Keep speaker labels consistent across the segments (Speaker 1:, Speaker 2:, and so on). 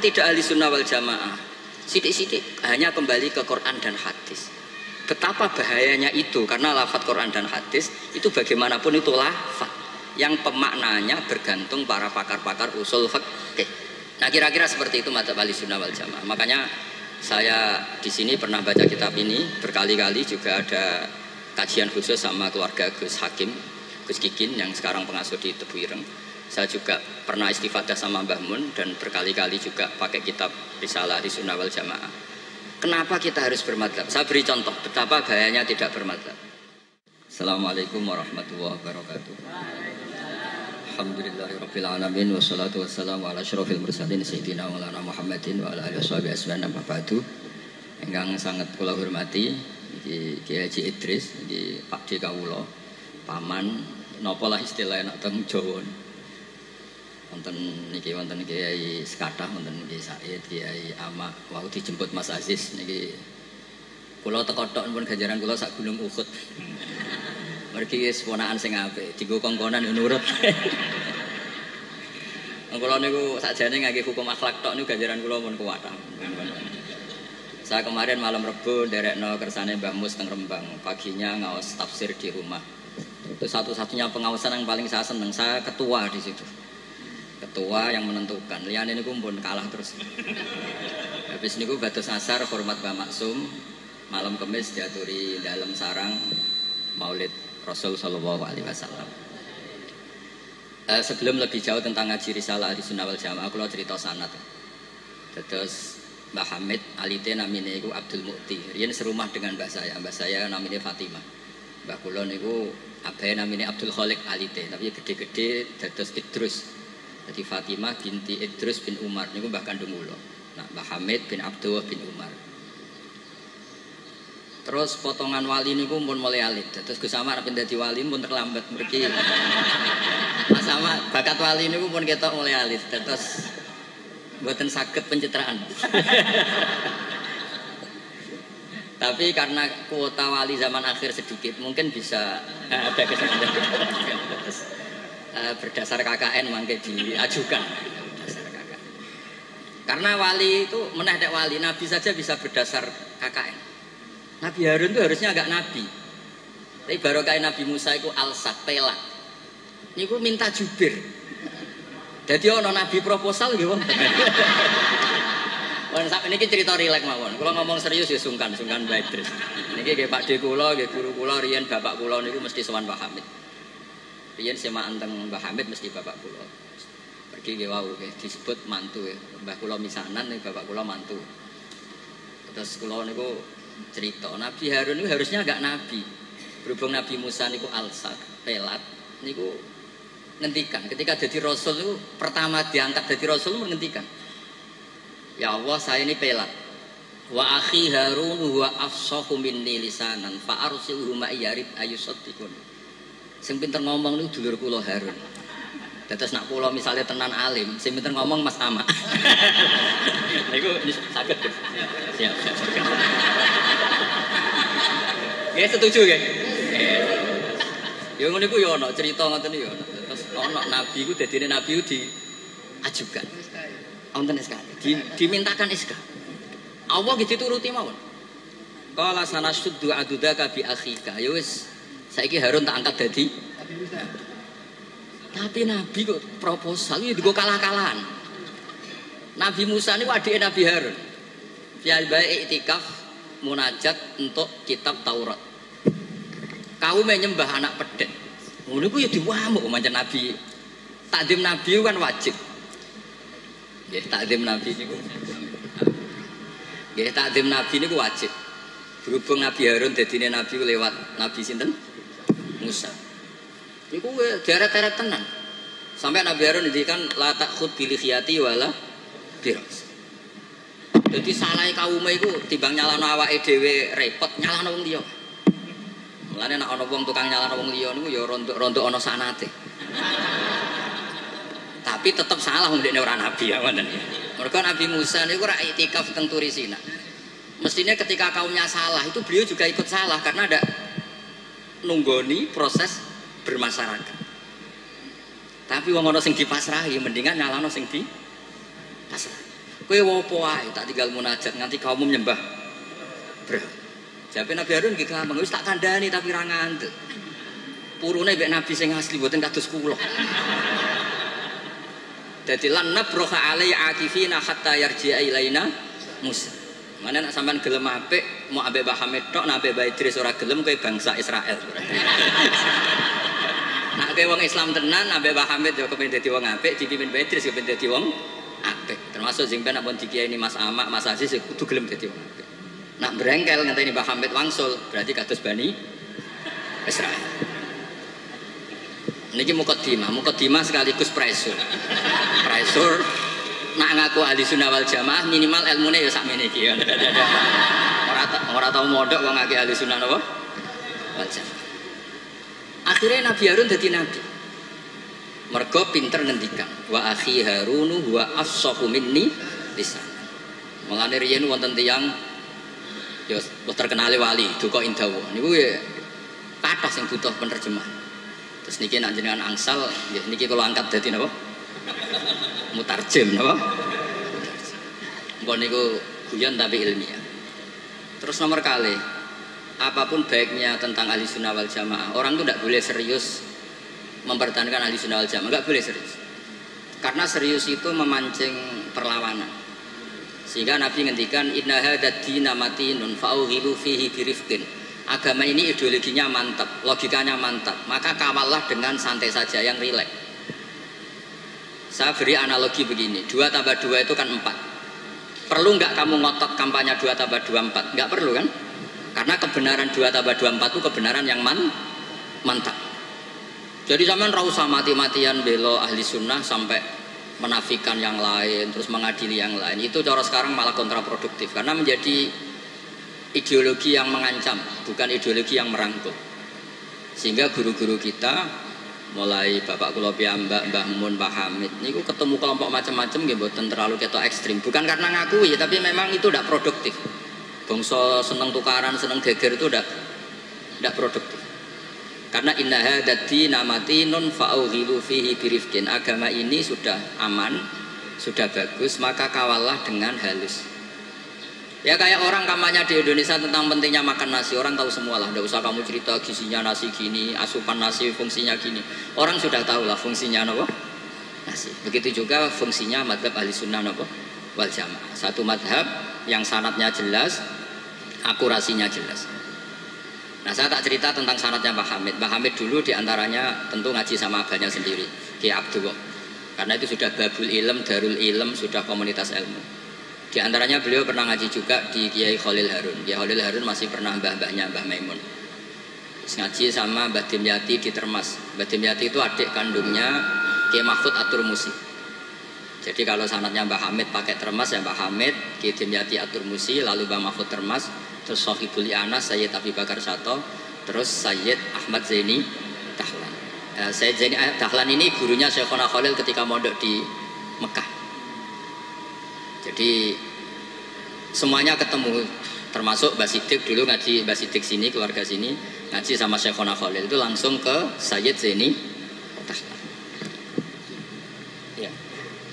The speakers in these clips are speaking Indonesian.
Speaker 1: tidak ahli sunnah wal jamaah, sidik-sidik hanya kembali ke Quran dan hadis. Betapa bahayanya itu, karena lafadz Quran dan hadis itu bagaimanapun itu lafadz yang pemaknanya bergantung para pakar-pakar usul fikih. Nah kira-kira seperti itu madzhab ahli sunnah wal jamaah. Makanya saya di sini pernah baca kitab ini berkali-kali, juga ada kajian khusus sama keluarga Gus Hakim, Gus Kikin yang sekarang pengasuh di Tebu Ireng. Saya juga pernah istifadah sama Mbah Mun dan berkali-kali juga pakai kitab Risalah ahli sunnah wal jamaah. Kenapa kita harus bermadzhab? Saya beri contoh betapa bahayanya tidak bermadzhab. Assalamualaikum warahmatullahi wabarakatuh. Alhamdulillahirabbil alamin wassalatu wassalamu ala asyrofil mursalin sayyidina maulana Muhammadin wa ala alihi washabihi ajmain amma ba'du. Ingkang sangat kula hormati iki Kiai Haji Idris, iki Pakde kawula, paman napa lah istilah enak teng Jawa. Wonten niki wonten Kiai sekathah, wonten Kiai Said, Kiai Ama, wau dijemput Mas Aziz niki. Kula teko tok pun ganjaran kula sak gunung Uhud. Mergi wis ponakan sing apik, dienggo kongkonan yo nurut. Kula niku sakjane ngangge hukum akhlak tok niku ganjaran kula pun kuwatah. Saya kemarin malam Rebo nderekno kersane Mbah Mus teng Rembang, paginya ngaos tafsir di rumah. Itu satu-satunya pengawasan yang paling saya seneng, saya ketua di situ. Ketua yang menentukan, liyane niku pun kalah terus. Habis niku bados asar hormat Mbah Maksum, malam Kamis diaturi dalam sarang Maulid Rasul Sallallahu Alaihi Wasallam. Sebelum lebih jauh tentang ngaji Risalah ahli sunnah wal jamaah, aku cerita sanad. Terus Mbah Hamid alite namine iku Abdul Mukti. Riyen serumah dengan mbah saya namine Fatimah. Mbah kula niku abahe namine Abdul Khaliq alite, tapi gede-gede dados Idrus. Jadi Fatimah binti Idrus bin Umar niku mbah kandung kula. Nah, Mbah Hamid bin Abdullah bin Umar. Terus potongan wali niku pun mulai alit. Terus Gus Samar arep dadi wali pun terlambat mergi. Mas Samar bakat wali niku pun ketok mulai alit. Terus mboten saged pencitraan. Tapi karena kuota wali zaman akhir sedikit, mungkin bisa ada kesempatan. Berdasar KKN mangke diajukan. Berdasar KKN. Karena wali itu meneh wali, nabi saja bisa berdasar KKN. Nabi Harun itu harusnya agak nabi. Tapi barokah Nabi Musa itu alsat, pelak. Ini aku minta jubir. Jadi ono nabi proposal gitu. Wong sampe niki cerita rileks mawon. Kula ngomong serius ya sungkan baik terus. Niki nggih Pakde kula, nggih guru kula riyen bapak kula niku mesti sowan Mbah Hamid. Riyen semaan teng Mbah Hamid mesti bapak kula. Pergi nggih wau nggih disebut mantu ya. Mbah kula misanan nih bapak kula mantu. Terus kula niku cerita Nabi Harun itu harusnya agak nabi. Berhubung Nabi Musa niku alsat, pelat niku ngendikan ketika jadi rasul itu pertama diangkat jadi rasul menghentikan, ya Allah saya ini pelat, wa akhi Harun wa afsahu minni lisanan fa arsilhu ma yarid ayusaddiqun. Sing pinter ngomong niku dulur kula Harun. Terus nak kula misalnya tenan alim, sing pinter ngomong Mas Ama. Niku saged. Siap. Nggih setuju nggih. Ya ngono iku ya ana cerita ngoten ya ana. Terus ana nabi iku dadine nabi iku diajukan. Wonten SK. Dimintakan SK. Allah gitu turuti mawon. Qala sanasuddu adudaka bi akhika. Ya wis saiki Harun tak angkat dadi tapi Nabi kok proposal itu digo kalah-kalahan. Nabi Musa ini adike Nabi Harun. Piyabae iktikaf munajat untuk kitab Taurat. Kaum menyembah anak pedhet. Ngono ku ya diwamuk pancen Nabi. Takdim Nabi kan wajib. Nggih takdim Nabi niku. Nggih takdim Nabi niku wajib. Berhubung Nabi Harun dadine Nabi lewat Nabi sinten? Musa. Iku deret-deret tenan. Sampai Nabi Harun ngendikan la takhud bil khiyati wala biras. Jadi salah kaum iku timbang nyalano awake dhewe repot nyalano wong liya. Mulane nek ana wong tukang nyalano wong liya niku ya rontok-rontok ana sanate. Tapi tetep salah wong dekne ora nabi ya ngoten. Mergo Nabi Musa niku ora iktikaf teng Turisina. Mestinya ketika kaumnya salah itu beliau juga ikut salah karena ada nunggoni proses bermasyarakat. Tapi wong ana sing dipasrahi mendingan nyalano sing dipasrahi. Kowe opo ae tak tinggal munajat nganti kaum nyembah berhala. Jawabe Nabi Harun nggih gampang, wis tak kandhani tapi ra ngandel. Purune mek Nabi sing asli mboten kados kula. Dadi lan nabroha alai akifina hatta yarji'a ilaina Musa. Mana nak sampean gelem apik mau ambek Mbah Hamid tok, nak ambek Mbah Idris ora gelem kowe bangsa Israel. Nak kowe wong Islam tenan ambek Mbah Hamid yo kepen dadi wong apik, dipimpin Mbah Idris kepen dadi wong apik. Termasuk sing ben ampun dikiyaini Mas Amak, Mas Aziz kudu gelem dadi wong apik. Nak brengkel ngenteni Mbah Hamid wangsul, berarti kados Bani Israel. Niki mukadimah sekaligus pressure. Pressure nak ngaku ahli sunnah wal jamaah minimal ilmune ya sakmene iki ya. Ora tau mondok wong ngake ahli sunnah napa? Wal jamaah. Akhirnya Nabi Harun dadi nabi. Mergo pinter ngendikan, wa akhi Harunu wa afsahu minni lisan. Mulane riyen wonten tiyang ya terkenal wali duka indawa niku ya kathah sing butuh penerjemah. Terus niki nek jenengan angsal nggih niki kula angkat dadi napa? Mutarjem napa? Mbok niku guyon tapi ilmiah. Terus nomor kali apapun baiknya tentang ahli sunnah wal jamaah, orang itu tidak boleh serius mempertahankan ahli sunnah wal jamaah, nggak boleh serius. Karena serius itu memancing perlawanan. Sehingga Nabi ngendikan inna hadzal dina matinun fa'ughilu fihi birifqin. Agama ini ideologinya mantap, logikanya mantap, maka kawallah dengan santai saja, yang rileks. Saya beri analogi begini, 2 tambah 2 itu kan 4. Perlu nggak kamu ngotot kampanye 2 tambah 2 4? Nggak perlu kan? Karena kebenaran 2 tambah 2 4 itu kebenaran yang mantap. Jadi zaman ra usah mati-matian belo ahli sunnah sampai menafikan yang lain, terus mengadili yang lain. Itu cara sekarang malah kontraproduktif karena menjadi ideologi yang mengancam, bukan ideologi yang merangkul. Sehingga guru-guru kita mulai Bapak kula piyambak, Mbah Mun, Pak Hamid niku ketemu kelompok macam-macam nggih mboten terlalu ketok ekstrim. Bukan karena ngakui, tapi memang itu tidak produktif. Bangsa seneng tukaran, seneng geger itu tidak produktif. Karena inna hadzal dina matinun fa'ughilu fihi birifqin. Agama ini sudah aman, sudah bagus, maka kawallah dengan halus. Ya kayak orang kampanye di Indonesia tentang pentingnya makan nasi, orang tahu semua lah, tidak usah kamu cerita gizinya nasi gini, asupan nasi fungsinya gini. Orang sudah tahu lah fungsinya apa? Nasi. Begitu juga fungsinya madhab ahli sunnah apa? Wal jamaah. Satu madhab yang sanadnya jelas, akurasinya jelas. Nah saya tak cerita tentang sanadnya Pak Hamid. Pak Hamid dulu diantaranya tentu ngaji sama abahnya sendiri, Kiai Abdullah. Karena itu sudah babul ilm, darul ilm, sudah komunitas ilmu. Di antaranya beliau pernah ngaji juga di Kiai Khalil Harun. Kiai Khalil Harun masih pernah mbah-mbahnya Mbah Maimun. Terus ngaji sama Mbah Dimyati di Termas. Mbah Dimyati itu adik kandungnya Kiai Mahfud At-Turmusi. Jadi kalau sanadnya Mbah Hamid pakai Termas ya Mbah Hamid, Kiai Dimyati At-Turmusi, lalu Mbah Mahfud Termas, terus Sohibul Anas Sayyid Abi Bakar Sato, terus Sayyid Ahmad Zaini Dahlan. Sayyid Zaini Dahlan ini gurunya Syekhona Khalil ketika mondok di Mekah. Jadi semuanya ketemu, termasuk Mbah Siddiq dulu ngaji Mbah Siddiq sini, keluarga sini ngaji sama Syekhona Khalil itu langsung ke Sayyid Zaini Dahlan. Ya,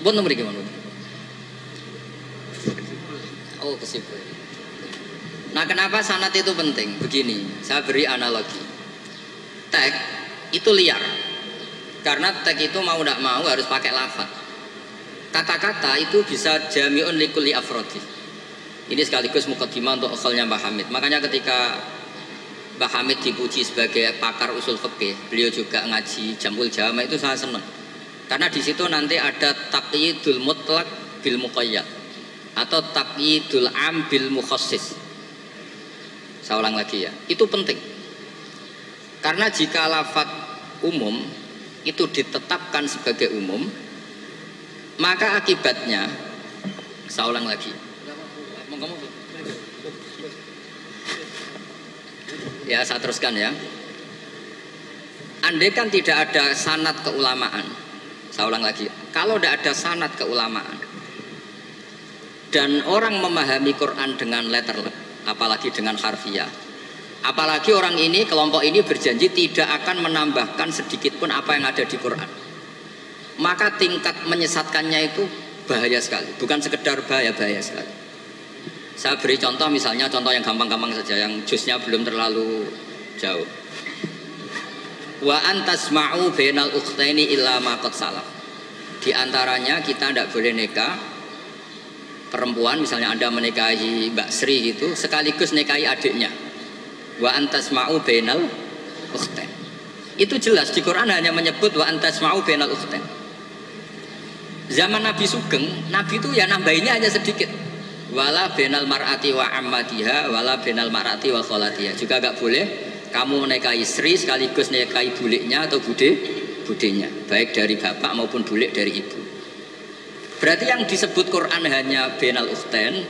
Speaker 1: buat nomor gimana? Oh kesibuk. Nah kenapa sanad itu penting? Begini, saya beri analogi. Tag itu liar. Karena tag itu mau tidak mau harus pakai lafaz. Kata-kata itu bisa jami'un likulli afrodi. Ini sekaligus mukaddimah untuk akhalnya Mbah Hamid. Makanya ketika Mbah Hamid dipuji sebagai pakar usul fikih, beliau juga ngaji Jamul Jama, itu saya senang. Karena di situ nanti ada taqyidul mutlaq bil muqayyad atau taqyidul am bil mukhassis. Saya ulang lagi ya, itu penting. Karena jika lafaz umum itu ditetapkan sebagai umum, maka akibatnya, saya ulang lagi. Ya, saya teruskan ya. Andai kan tidak ada sanad keulamaan, saya ulang lagi. Kalau tidak ada sanad keulamaan dan orang memahami Quran dengan letterlek, apalagi dengan harfiah, apalagi orang ini, kelompok ini berjanji tidak akan menambahkan sedikit pun apa yang ada di Quran, maka tingkat menyesatkannya itu bahaya sekali. Bukan sekedar bahaya, bahaya sekali. Saya beri contoh, misalnya contoh yang gampang-gampang saja, yang jusnya belum terlalu jauh. Wa antasma'u bainal ukhtaini illa ma qad salaf. Di antaranya kita tidak boleh nikah perempuan, misalnya Anda menikahi Mbak Sri gitu, sekaligus nikahi adiknya. Wa antasma'u bainal ukhtain. Itu jelas di Quran hanya menyebut wa antasma'u bainal ukhtain. Zaman Nabi Sugeng, Nabi itu ya nambahinnya hanya sedikit. Wala bainal mar'ati wa ammatiha wala bainal mar'ati wa kholatiha. Juga enggak boleh kamu nikahi Sri sekaligus nikahi buliknya atau budenya, baik dari bapak maupun bulik dari ibu. Berarti yang disebut Quran hanya bainal ukhtain,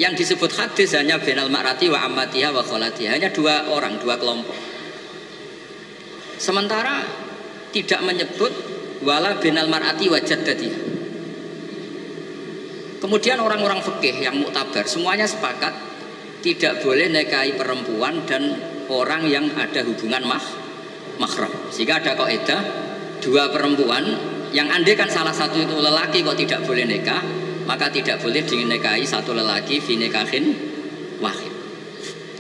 Speaker 1: yang disebut hadis hanya bainal mar'ati wa ammatiha wa kholatiha, hanya dua orang, dua kelompok. Sementara tidak menyebut wala bainal mar'ati wa jaddatiha. Kemudian orang-orang fikih yang muktabar semuanya sepakat tidak boleh nikahi perempuan dan orang yang ada hubungan mahram. Sehingga ada kaidah dua perempuan yang andai kan salah satu itu lelaki kok tidak boleh nikah, maka tidak boleh dinikahi satu lelaki fi nikahin wahid.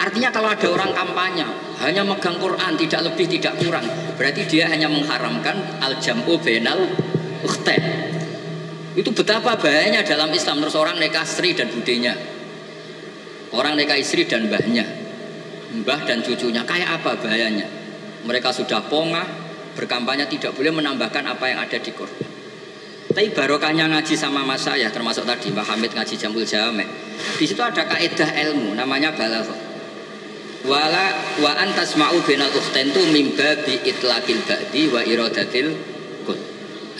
Speaker 1: Artinya kalau ada orang kampanye hanya megang Quran tidak lebih tidak kurang, berarti dia hanya mengharamkan al-jam'u bainal ukhtain. Itu betapa bahayanya dalam Islam. Terus orang nikah Sri dan budenya, orang nikah istri dan mbahnya, mbah dan cucunya, kayak apa bahayanya? Mereka sudah pongah berkampanye tidak boleh menambahkan apa yang ada di Quran. Tapi barokahnya ngaji sama mas saya, termasuk tadi Mbak Hamid ngaji Jamul Jame, di situ ada kaidah ilmu namanya balaghah. Wala wa antasma'u bainal ukhtain tu mim babi itlaqil ba'di wa iradatil kul.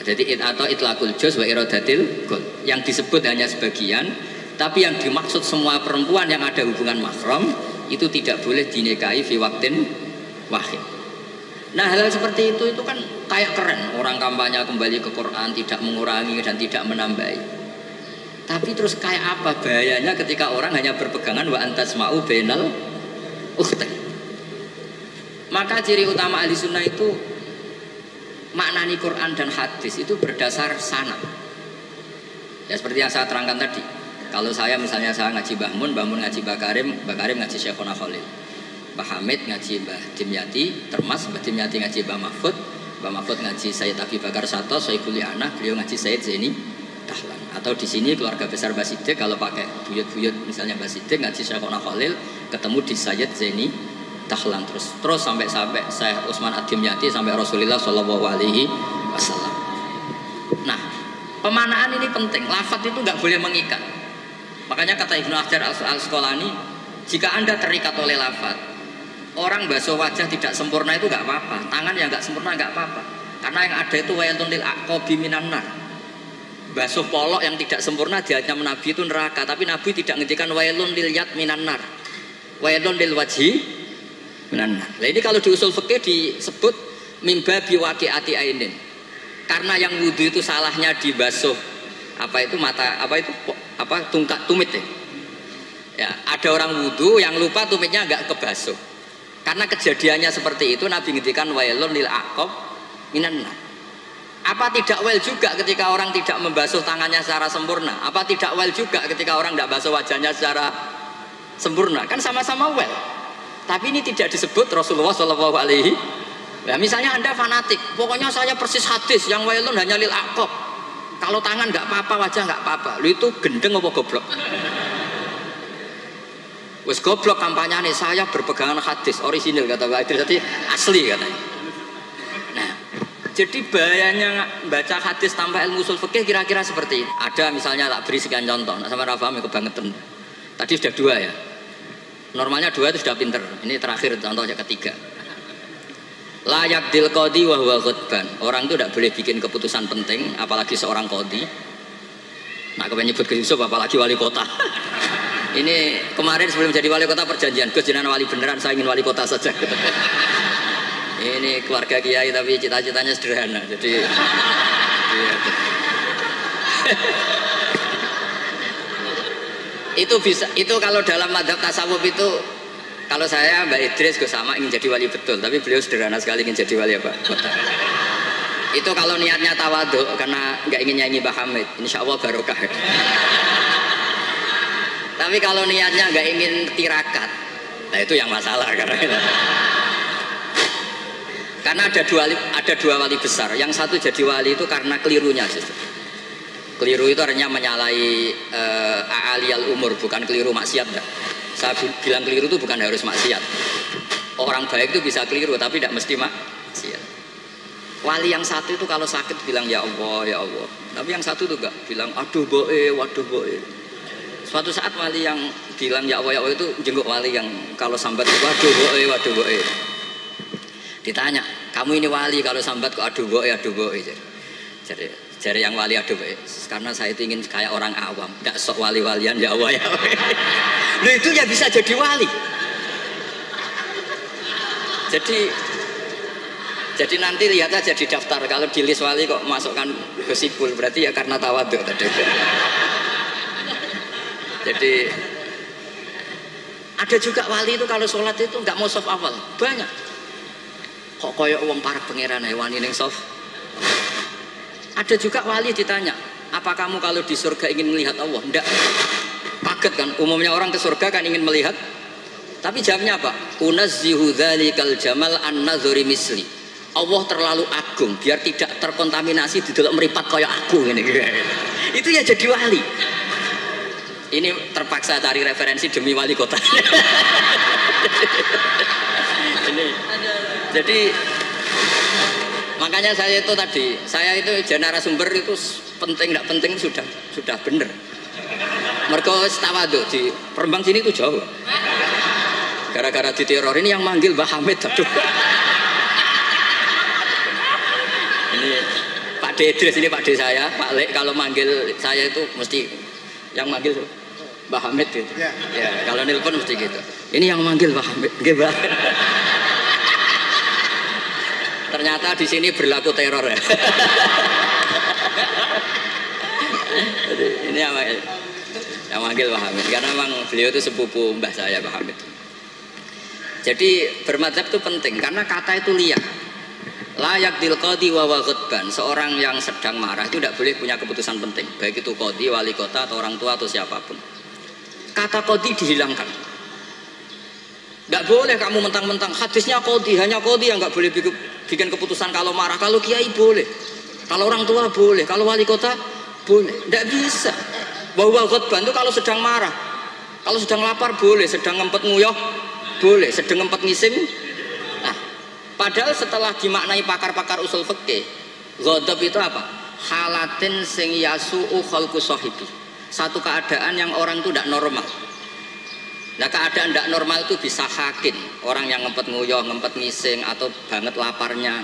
Speaker 1: Jadi atau itlaqul juz wa iradatil kul. Yang disebut hanya sebagian, tapi yang dimaksud semua perempuan yang ada hubungan mahram itu tidak boleh dinikahi fi waqtin wahid. Nah, hal seperti itu kan kayak keren, orang kampanye kembali ke Quran, tidak mengurangi dan tidak menambahi. Tapi terus kayak apa bahayanya ketika orang hanya berpegangan wa antasma'u bainal ukhtain. Maka ciri utama ahli sunnah itu maknani Quran dan hadis itu berdasar sanad. Ya seperti yang saya terangkan tadi. Kalau saya misalnya saya ngaji Mbah Mun ngaji Mbah Karim ngaji Syekhona Khalil, Mbah Hamid ngaji Mbah Dimyati, Termas Mbah Dimyati ngaji Mbah Mahfud ngaji Sayyid Abi Bakar Sato, Syaikuli Anah, beliau ngaji Sayyid Zaini Dahlan. Atau di sini keluarga besar Mbah Siddiq kalau pakai buyut-buyut misalnya Mbah Siddiq ngaji Syekhona Khalil ketemu di Sayyid Zaini Dahlan terus sampai Syekh Utsman Ad-Dimyati sampai Rasulullah Shallallahu Alaihi Wasallam. Nah, pemanaan ini penting. Lafaz itu nggak boleh mengikat. Makanya kata Ibnu Hajar Al-Asqalani, jika Anda terikat oleh lafaz, orang basuh wajah tidak sempurna itu nggak apa-apa, tangan yang nggak sempurna nggak apa-apa. Karena yang ada itu wailun lil aqabi minan nar. Basuh polok yang tidak sempurna diancam Nabi itu neraka, tapi Nabi tidak ngendikan wailun lil yad minan nar. Wailun lil wajhi. Nah, ini kalau di usul fikih disebut mimba biwaqi'ati ainin. Karena yang wudu itu salahnya dibasuh tungkat tumit ya. Ya, ada orang wudu yang lupa tumitnya enggak kebasuh. Karena kejadiannya seperti itu Nabi ngendikan wailun lil aqab minan nar. Apa tidak well juga ketika orang tidak membasuh tangannya secara sempurna? Apa tidak well juga ketika orang tidak basuh wajahnya secara sempurna? Kan sama-sama well. Tapi ini tidak disebut Rasulullah Shallallahu Alaihi. Ya, misalnya Anda fanatik, pokoknya saya persis hadis yang wailun hanya lil aqab. Kalau tangan nggak apa-apa, wajah nggak apa-apa. Lu itu gendeng apa goblok? Wes goblok kampanyenya saya berpegangan hadis orisinil kata Pak Idris, jadi asli katanya. Nah, jadi bahayanya baca hadis tanpa ilmu usul fikih kira-kira seperti ini. Ada misalnya tak beri sekian contoh, nah sama Rafa kebangetan. Tadi sudah dua ya. Normalnya dua itu sudah pinter. Ini terakhir contohnya ketiga. Layak dil qadi wa huwa ghadban. Orang itu tidak boleh bikin keputusan penting, apalagi seorang qadi. Nah, kepengen nyebut ke Yusuf apalagi wali kota. Ini kemarin sebelum jadi wali kota perjanjian, Gus jenengan wali beneran, saya ingin wali kota saja. Ini keluarga kiai tapi cita-citanya sederhana. Jadi itu bisa, itu kalau dalam madzhab tasawuf itu, kalau saya Mbak Idris Gus sama ingin jadi wali betul, tapi beliau sederhana sekali ingin jadi wali apa? Kota. Itu kalau niatnya tawadhu karena nggak ingin nyanyi Mbah Hamid, insya Allah barokah. Tapi kalau niatnya nggak ingin tirakat, nah itu yang masalah karena ada dua wali besar. Yang satu jadi wali itu karena kelirunya. Keliru itu artinya menyalahi a'aliyal umur, bukan keliru maksiat. Saya bilang keliru itu bukan harus maksiat. Orang baik itu bisa keliru tapi tidak mesti maksiat. Wali yang satu itu kalau sakit bilang ya Allah ya Allah, tapi yang satu itu enggak, bilang aduh boe waduh boe. Suatu saat wali yang bilang ya Allah itu jenguk wali yang kalau sambat itu waduh boe. Ditanya, kamu ini wali kalau sambat kok aduh boe. Jadi yang wali aduh boe, karena saya itu ingin kayak orang awam, tidak sok wali-walian ya Allah ya Allah. Loh itu ya bisa jadi wali. Jadi nanti lihat aja di daftar, kalau di list wali kok masukkan Gusipul, berarti ya karena tawadhu tadi. Jadi ada juga wali itu kalau sholat itu nggak mau soft awal, banyak. Kok koyok wong para pangeran hewani ning soft. Ada juga wali ditanya, apa kamu kalau di surga ingin melihat Allah? Enggak. Kaget kan, umumnya orang ke surga kan ingin melihat. Tapi jawabnya apa? Unazzihu dzalikal jamal an-nazuri misli. Allah terlalu agung biar tidak terkontaminasi didelok meripat kayak aku ini. Itu ya jadi wali. Ini terpaksa cari referensi demi wali kota. Ini. Jadi makanya saya itu narasumber itu penting tidak penting sudah bener. Mergo tawadhu di Rembang sini itu jauh. Gara-gara diteror ini yang manggil Mbah Hamid. Aduh. Ini Pak Dedres, ini Pak D saya, Pak Lek kalau manggil saya itu mesti yang manggil Mbah Hamid gitu. Ya, kalau nelpon mesti gitu. Ini yang manggil Mbah Hamid. Nggih, Mbah. Ternyata di sini berlaku teror ya. Ini yang manggil Mbah Hamid karena memang beliau itu sepupu mbah saya Mbah Hamid. Jadi bermadzhab itu penting karena kata itu liar. Layak dil qadhi wa ghadban. Seorang yang sedang marah itu tidak boleh punya keputusan penting, baik itu qadhi, wali kota atau orang tua atau siapapun. Kata qadhi dihilangkan. Tidak boleh kamu mentang-mentang hadisnya qadhi, hanya qadhi yang nggak boleh bikin keputusan kalau marah. Kalau kiai boleh, kalau orang tua boleh, kalau wali kota boleh. Tidak bisa. Bahwa ghadban itu kalau sedang marah, kalau sedang lapar boleh, sedang ngempet nguyah boleh, sedang ngempet ngising. Nah, padahal setelah dimaknai pakar-pakar usul fikih, ghadab itu apa? Halatin sing yasu'u khalqu sahibi. Satu keadaan yang orang itu tidak normal. Nah, keadaan tidak normal itu bisa hakin, orang yang ngempet nguyah, ngempet ngising atau banget laparnya.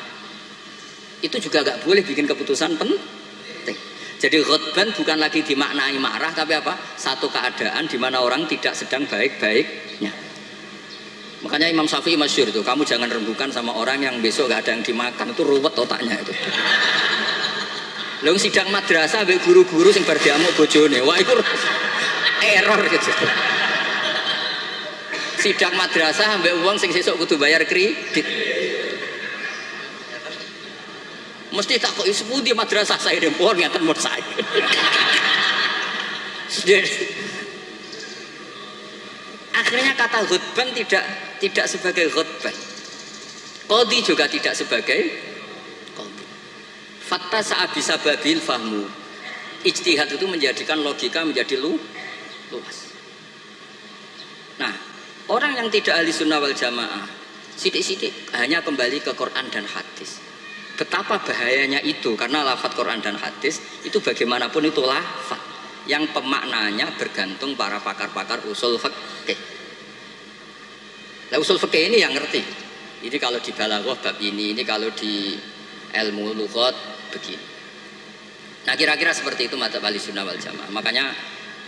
Speaker 1: Itu juga nggak boleh bikin keputusan penting. Jadi ghadban bukan lagi dimaknai marah, tapi apa? Satu keadaan di mana orang tidak sedang baik-baiknya. Makanya Imam Syafi'i masyhur itu, kamu jangan rembukan sama orang yang besok gak ada yang dimakan, itu ruwet otaknya itu. Lalu sidang madrasah ambek guru-guru sing bar diamuk bojone, wah itu error gitu. Sidang madrasah ambek uang sing sesuk kudu bayar kredit. Mesti tak kok sepundi madrasah saya dempur ngaten mun saya. Akhirnya kata ghadban tidak sebagai ghadban. Qadhi juga tidak sebagai qadhi. Fatta sa'a bisa babil fahmu. Ijtihad itu menjadikan logika menjadi luas. Nah, orang yang tidak ahli sunnah wal jamaah sidik-sidik hanya kembali ke Quran dan hadis. Betapa bahayanya itu, karena lafadz Quran dan hadis itu bagaimanapun itu lafadz yang pemaknanya bergantung para pakar-pakar usul fikih. Nah, usul fikih ini yang ngerti. Ini kalau di balaghah bab ini kalau di ilmu lughat begini. Nah, kira-kira seperti itu madzhab Ahlussunnah wal Jamaah. Makanya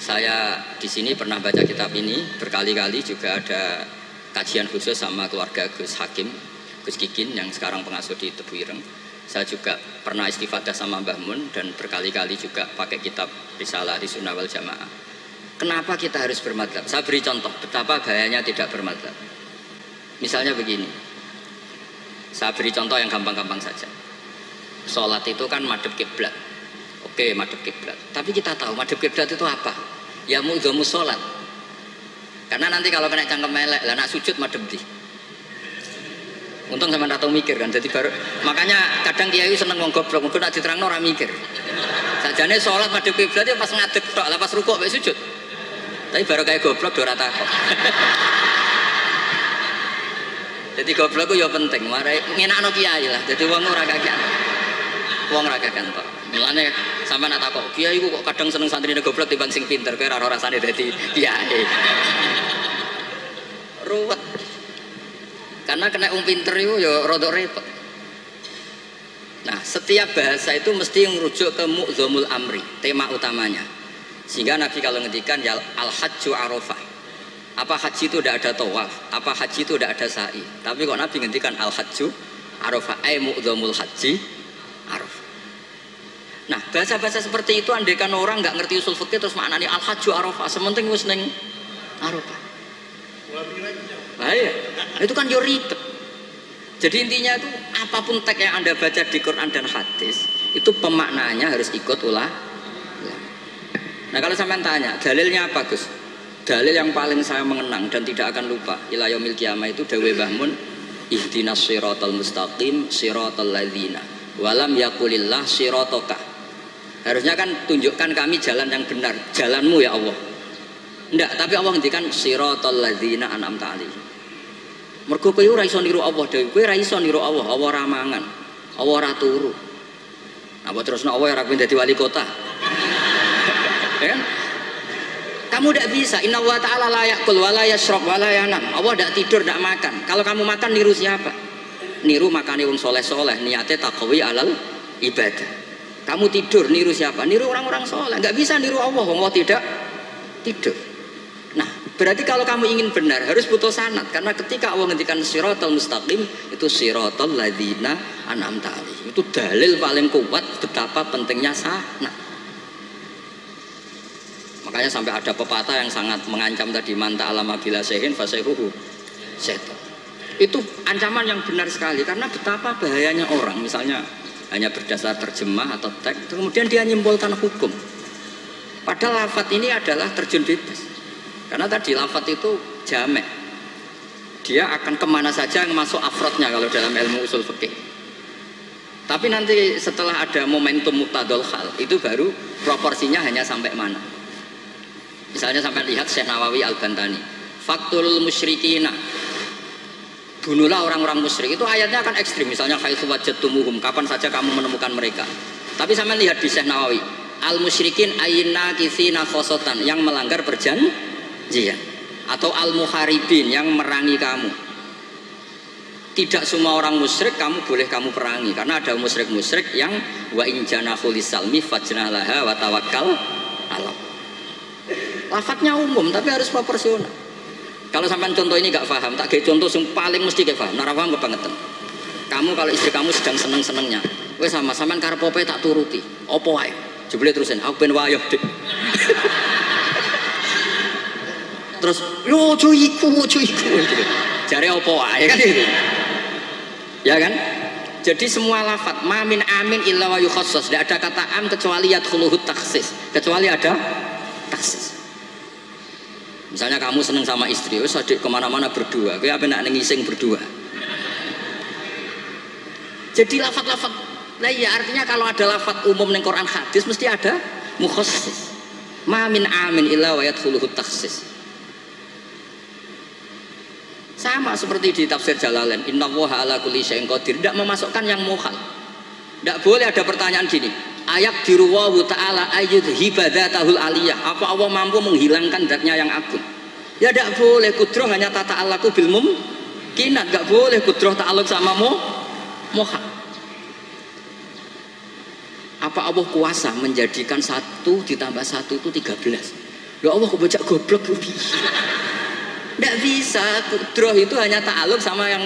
Speaker 1: saya di sini pernah baca kitab ini berkali-kali, juga ada kajian khusus sama keluarga Gus Hakim, Gus Kikin yang sekarang pengasuh di Tebu Ireng. Saya juga pernah istifadah sama Mbah Mun dan berkali-kali juga pakai kitab Risalah Ahlussunnah wal Jamaah. Kenapa kita harus bermadzhab? Saya beri contoh betapa bahayanya tidak bermadzhab. Misalnya begini, saya beri contoh yang gampang-gampang saja. Sholat itu kan madhep kiblat. Oke, madhep kiblat. Tapi kita tahu madhep kiblat itu apa? Ya mu'dhamus sholat. Karena nanti kalau kena cangkem elek, lah nak sujud madhep di. Untung sama tahu mikir kan, jadi baru. Makanya kadang kiai seneng wong goblok, mungkin nak diterangno ora mikir. Sajane sholat madhep kiblat ya pas ngadeg tok, lah pas rukuk mek sujud. Tapi baru kayak goblok do ora takok. Jadi goblok ku ya penting, marai ngenakno kiai lah. Jadi wong ora kakean. Wong ora kakean tok. Mulane sampean nak takok, kiai ku kok kadang seneng santrine goblok timbang sing pinter, kowe ora rasane dadi kiai. Ruwet. Karena kena pinter itu ya rodok repot. Nah, setiap bahasa itu mesti merujuk ke mu'dhamul amri, tema utamanya. Sehingga Nabi kalau ngendikan ya al-hajju arafah. Apa haji itu tidak ada tawaf, apa haji itu tidak ada sa'i. Tapi kok Nabi ngendikan al-hajju arafah, ai mu'dhamul haji arafah. Nah, bahasa-bahasa seperti itu andaikan orang nggak ngerti usul fikih terus maknanya al-hajju arafah, sementing wis ning arafah. Nah, iya. Itu kan yo ribet. Jadi intinya itu apapun teks yang Anda baca di Quran dan hadis itu pemaknaannya harus ikut ulah. Nah, kalau sampean tanya, dalilnya apa, Gus? Dalil yang paling saya mengenang dan tidak akan lupa ila yaumil qiyamah itu dawe Mbah Mun, ihdinas siratal mustaqim siratal ladzina walam yaqulillah sirataka. Harusnya kan tunjukkan kami jalan yang benar, jalanmu ya Allah. Enggak, tapi Allah ngendikan siratal ladzina an'amta alaihim. Mergo kowe ora iso niru Allah dhewe, kowe ora iso niru Allah, Allah ora mangan, Allah ora turu. Apa terusno Allah ora pengen dadi wali kota? Ya kan? Kamu tidak bisa. Inna wa ta'ala la ya'kul wa la yashrab wa la yanam. Allah tidak tidur, tidak makan. Kalau kamu makan niru siapa? Niru makane wong soleh-soleh, niate taqwi alal ibadah. Kamu tidur niru siapa? Niru orang-orang soleh. Enggak bisa niru Allah, Allah tidak tidur. Nah, berarti kalau kamu ingin benar harus butuh sanad, karena ketika Allah ngendikan siratal mustaqim itu siratal ladzina an'amta alaihim. Itu dalil paling kuat betapa pentingnya sanad. Makanya sampai ada pepatah yang sangat mengancam tadi, manta alama bila sehin fasehuhu setan. Itu ancaman yang benar sekali, karena betapa bahayanya orang misalnya hanya berdasar terjemah atau teks kemudian dia nyimpulkan hukum. Padahal lafadz ini adalah terjun bebas. Karena tadi lafadz itu jamek, dia akan kemana saja yang masuk afrodnya kalau dalam ilmu usul fikih. Tapi nanti setelah ada momentum muqtadul hal itu baru proporsinya hanya sampai mana. Misalnya sampai lihat Syekh Nawawi Al-Bantani, faktul musyrikina, bunuhlah orang-orang musyrik. Itu ayatnya akan ekstrim, misalnya haitsu wajadtumuhum, kapan saja kamu menemukan mereka. Tapi sampai lihat di Syekh Nawawi, al musyrikin ayna kitsina khosotan, yang melanggar perjanjian, atau al muharibin, yang merangi kamu. Tidak semua orang musyrik kamu boleh kamu perangi, karena ada musyrik-musyrik yang wa in janahu lisalmi fajnah laha wa tawakkal Allah. Lafadznya umum tapi harus proporsional. Kalau sampean contoh ini gak paham, tak kayak contoh yang paling mesti kayak paham. Nara paham kebangetan. Kamu kalau istri kamu sedang seneng-senengnya, wes sama sampean karep opo tak turuti. Opo wae? Jebule terusin, aku ben wayo, Dik. Terus, yo ojo iku. Jare opo wae kan gitu. Ya kan? Jadi semua lafadz ma min amin illa wa yukhassas. Tidak ada kata am kecuali yadkhuluhu takhsis. Kecuali ada taksis. Misalnya kamu seneng sama istri, wes adik kemana-mana berdua, kayak apa nak ngising berdua. Jadi lafadz-lafadz, nah ya artinya kalau ada lafadz umum neng Quran hadis mesti ada mukhassis. Ma min amin illa wa yadkhuluhu takhsis. Sama seperti di tafsir Jalalain, innallaha ala kulli syai'in qadir, tidak memasukkan yang mukhal. Tidak boleh ada pertanyaan gini, ayat diruwahu ta'ala ayyud hibadatahul aliyah, apa Allah mampu menghilangkan zatnya yang agung? Ya tidak boleh. Kudroh hanya tata alaku bil mumkinat, tidak boleh kudroh ta'aluk sama mukhal. Apa Allah kuasa menjadikan 1 ditambah 1 itu 13? Ya Allah kok bocah goblok lebih. Tidak bisa. Kudroh itu hanya ta'aluk sama yang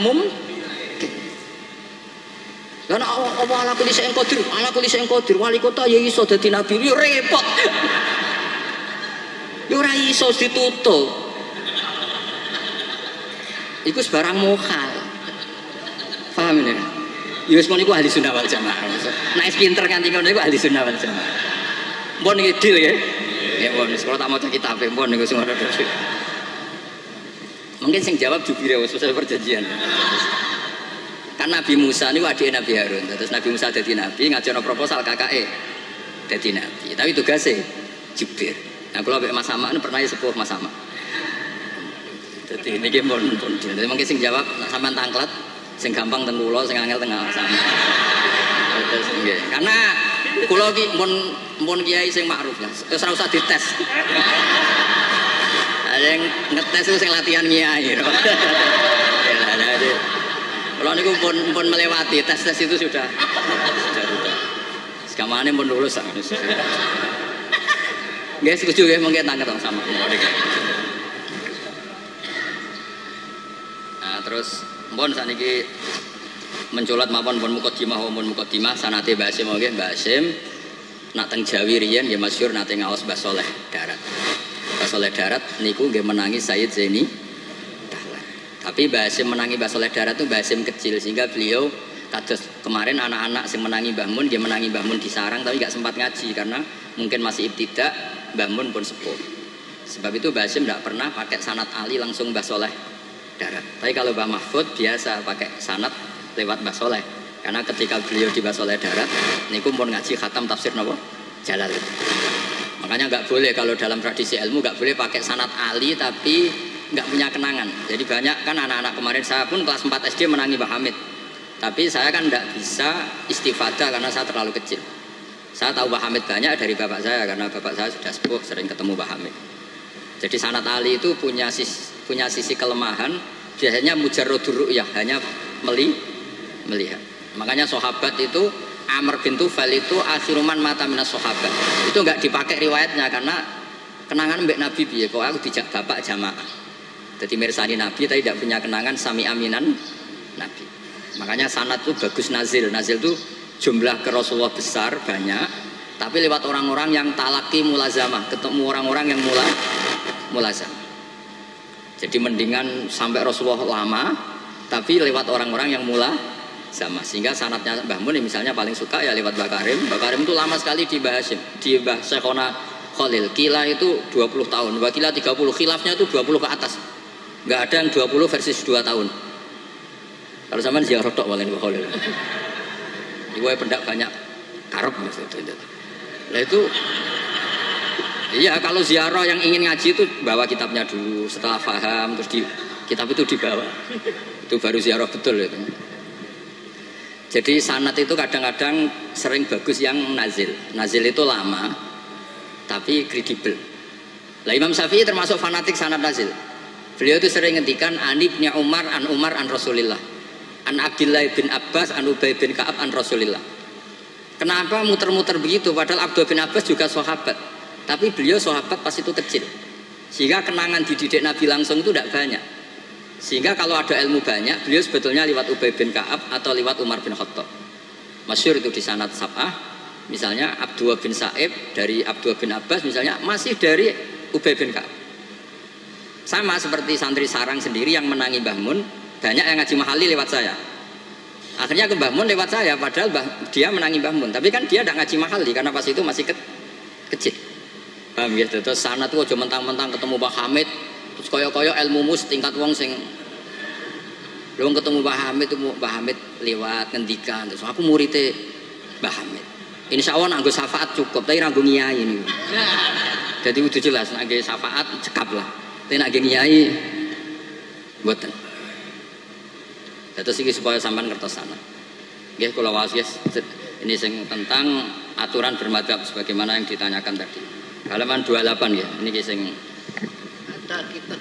Speaker 1: karena Allah ala kulli syai'in qadir, ala kulli syai'in qadir, wali kota ya iso dadi nabi, yo repot. Yo ora iso ditutup. Iku sebarang mukhal. Paham ini? Ya wis ngono iku ahli sunnah wal jamaah. Nek pinter nganti ngono iku ahli sunnah wal jamaah. Mpun iki deal ya. Ya mpun wis kalau tak maca kitab mpun niku sing ngono dhewe. Mungkin sing jawab jubire wis selesai perjanjian. Kan Nabi Musa niku adike Nabi Harun. Terus Nabi Musa dadi nabi ngajono proposal kakake dadi nabi. Tapi tugasnya jubir. Nah kalau Mas Sama pernah sepuh Mas Sama. Jadi ini pun jadi mungkin sing jawab sampean tangklet, sing gampang teng kula, sing angel teng sama. Karena kula ki mun kiai sing makruf lah, terus ora usah dites. Ada yang ngetes itu sing latihan kiai. Kalau niku pun melewati tes itu sudah. Sekamane pun lulus sangat. Guys, setuju ya mungkin tangklet sama. Terus mpun saniki menculat mawon pun mukadimah sanate Mbah Hasyim nggih Mbah Hasyim nak teng Jawi riyen nggih masyhur nate ngaos Mbah Saleh Darat. Mbah Saleh Darat niku nggih menangi Sayyid Zaini Dahlan. Tapi Mbah Hasyim menangi Mbah Saleh Darat itu Mbah Hasyim kecil sehingga beliau kados kemarin anak-anak sing menangi Mbah Mun nggih menangi Mbah Mun di sarang tapi enggak sempat ngaji karena mungkin masih ibtidak, Mbah Mun pun sepuh. Sebab itu Mbah Hasyim enggak pernah pakai sanad ali langsung Mbah Saleh Darat. Tapi kalau Mbah Mahfud biasa pakai sanad lewat Mbah Soleh. Karena ketika beliau di Mbah Soleh Darat, niku pun ngaji khatam tafsir napa? Jalal. Makanya nggak boleh kalau dalam tradisi ilmu nggak boleh pakai sanad ali tapi nggak punya kenangan. Jadi banyak kan anak-anak kemarin saya pun kelas 4 SD menangi Mbah Hamid. Tapi saya kan nggak bisa istifadah karena saya terlalu kecil. Saya tahu Mbah Hamid banyak dari bapak saya karena bapak saya sudah sepuh sering ketemu Mbah Hamid. Jadi sanad ali itu punya sisi kelemahan, biasanya mujarradur ru'yah, hanya melihat. Makanya sahabat itu Amr bin Tufail itu akhiruman mata minas sahabat. Itu enggak dipakai riwayatnya karena kenangan mbek Nabi piye kok aku dijak bapak jamaah. Jadi mirsani Nabi tapi tidak punya kenangan sami aminan Nabi. Makanya sanad itu bagus nazil. Nazil itu jumlah ke Rasulullah besar banyak, tapi lewat orang-orang yang talaki mulazamah, ketemu orang-orang yang mulazamah. Jadi mendingan sampai Rasulullah lama, tapi lewat orang-orang yang mulazamah. Sehingga sanadnya Mbah Mun misalnya paling suka ya lewat Mbah Karim. Mbah Karim itu lama sekali di Mbah Hasyim, di Mbah Syekhona Khalil. Kila itu 20 tahun, Mbah Kila 30, khilafnya itu 20 ke atas. Enggak ada yang 20 versus 2 tahun. Kalau zaman ziarah tok walen Mbah Khalil. Iku pendak banyak karep maksudnya. Lah itu iya, kalau ziarah yang ingin ngaji itu bawa kitabnya dulu, setelah paham terus kitab itu dibawa. Itu baru ziarah betul itu. Jadi sanad itu kadang-kadang sering bagus yang nazil. Nazil itu lama tapi kredibel. Lah Imam Syafi'i termasuk fanatik sanad nazil. Beliau itu sering ngendikan an Ibnu Umar an Rasulillah. An Abdullah bin Abbas an Ubay bin Ka'ab an Rasulillah. Kenapa muter-muter begitu padahal Abdullah bin Abbas juga sahabat. Tapi beliau sahabat pas itu kecil. Sehingga kenangan dididik Nabi langsung itu tidak banyak. Sehingga kalau ada ilmu banyak, beliau sebetulnya lewat Ubay bin Ka'ab atau lewat Umar bin Khattab. Masyhur itu di sanad sab'ah. Misalnya Abdullah bin Sa'ib dari Abdullah bin Abbas misalnya masih dari Ubay bin Ka'ab. Sama seperti santri sarang sendiri yang menangi Mbah Mun, banyak yang ngaji mahali lewat saya. Akhirnya ke Mbah Mun lewat saya, padahal dia menangi Mbah Mun. Tapi kan dia tidak ngaji mahali karena pas itu masih kecil. Paham ya? Terus sanad itu aja mentang-mentang ketemu Mbah Hamid terus kaya-kaya ilmumu setingkat wong sing belum ketemu Mbah Hamid itu Mbah Hamid lewat ngendikan terus aku muridnya Mbah Hamid. Insya Allah nganggo syafaat cukup, tapi nganggo ngiyai ini. Jadi udah jelas nganggo syafaat cekap lah. Tapi nganggo ngiyai mboten. Terus ini supaya sampean ngertos sana. Nggih kula waos guys. Ini sing tentang aturan bermadzhab sebagaimana yang ditanyakan tadi. Halaman 28 ya. Ini sing ada kita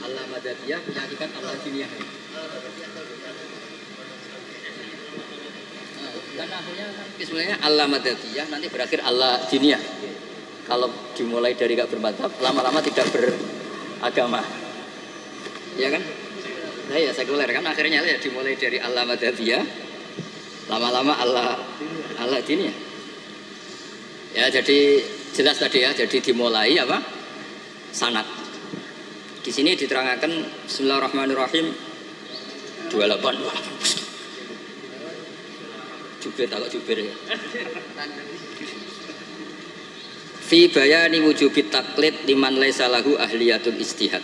Speaker 1: Allah Madadiyah menyajikan Allah Diniyah. Karena akhirnya sebenarnya Allah Madadiyah nanti berakhir Allah Diniyah. Kalau dimulai dari gak bermadzhab, lama-lama tidak beragama. Ya kan? Nah ya sekuler kan akhirnya ya dimulai dari Allah Madadiyah, lama-lama Allah Diniyah. Ya jadi jelas tadi ya, jadi dimulai apa? Sanad. Di sini diterangkan Bismillahirrahmanirrahim 28. Jubir takut jubir ya. Fi bayani wujubit taklid liman laisa lahu ahliyatul istihad.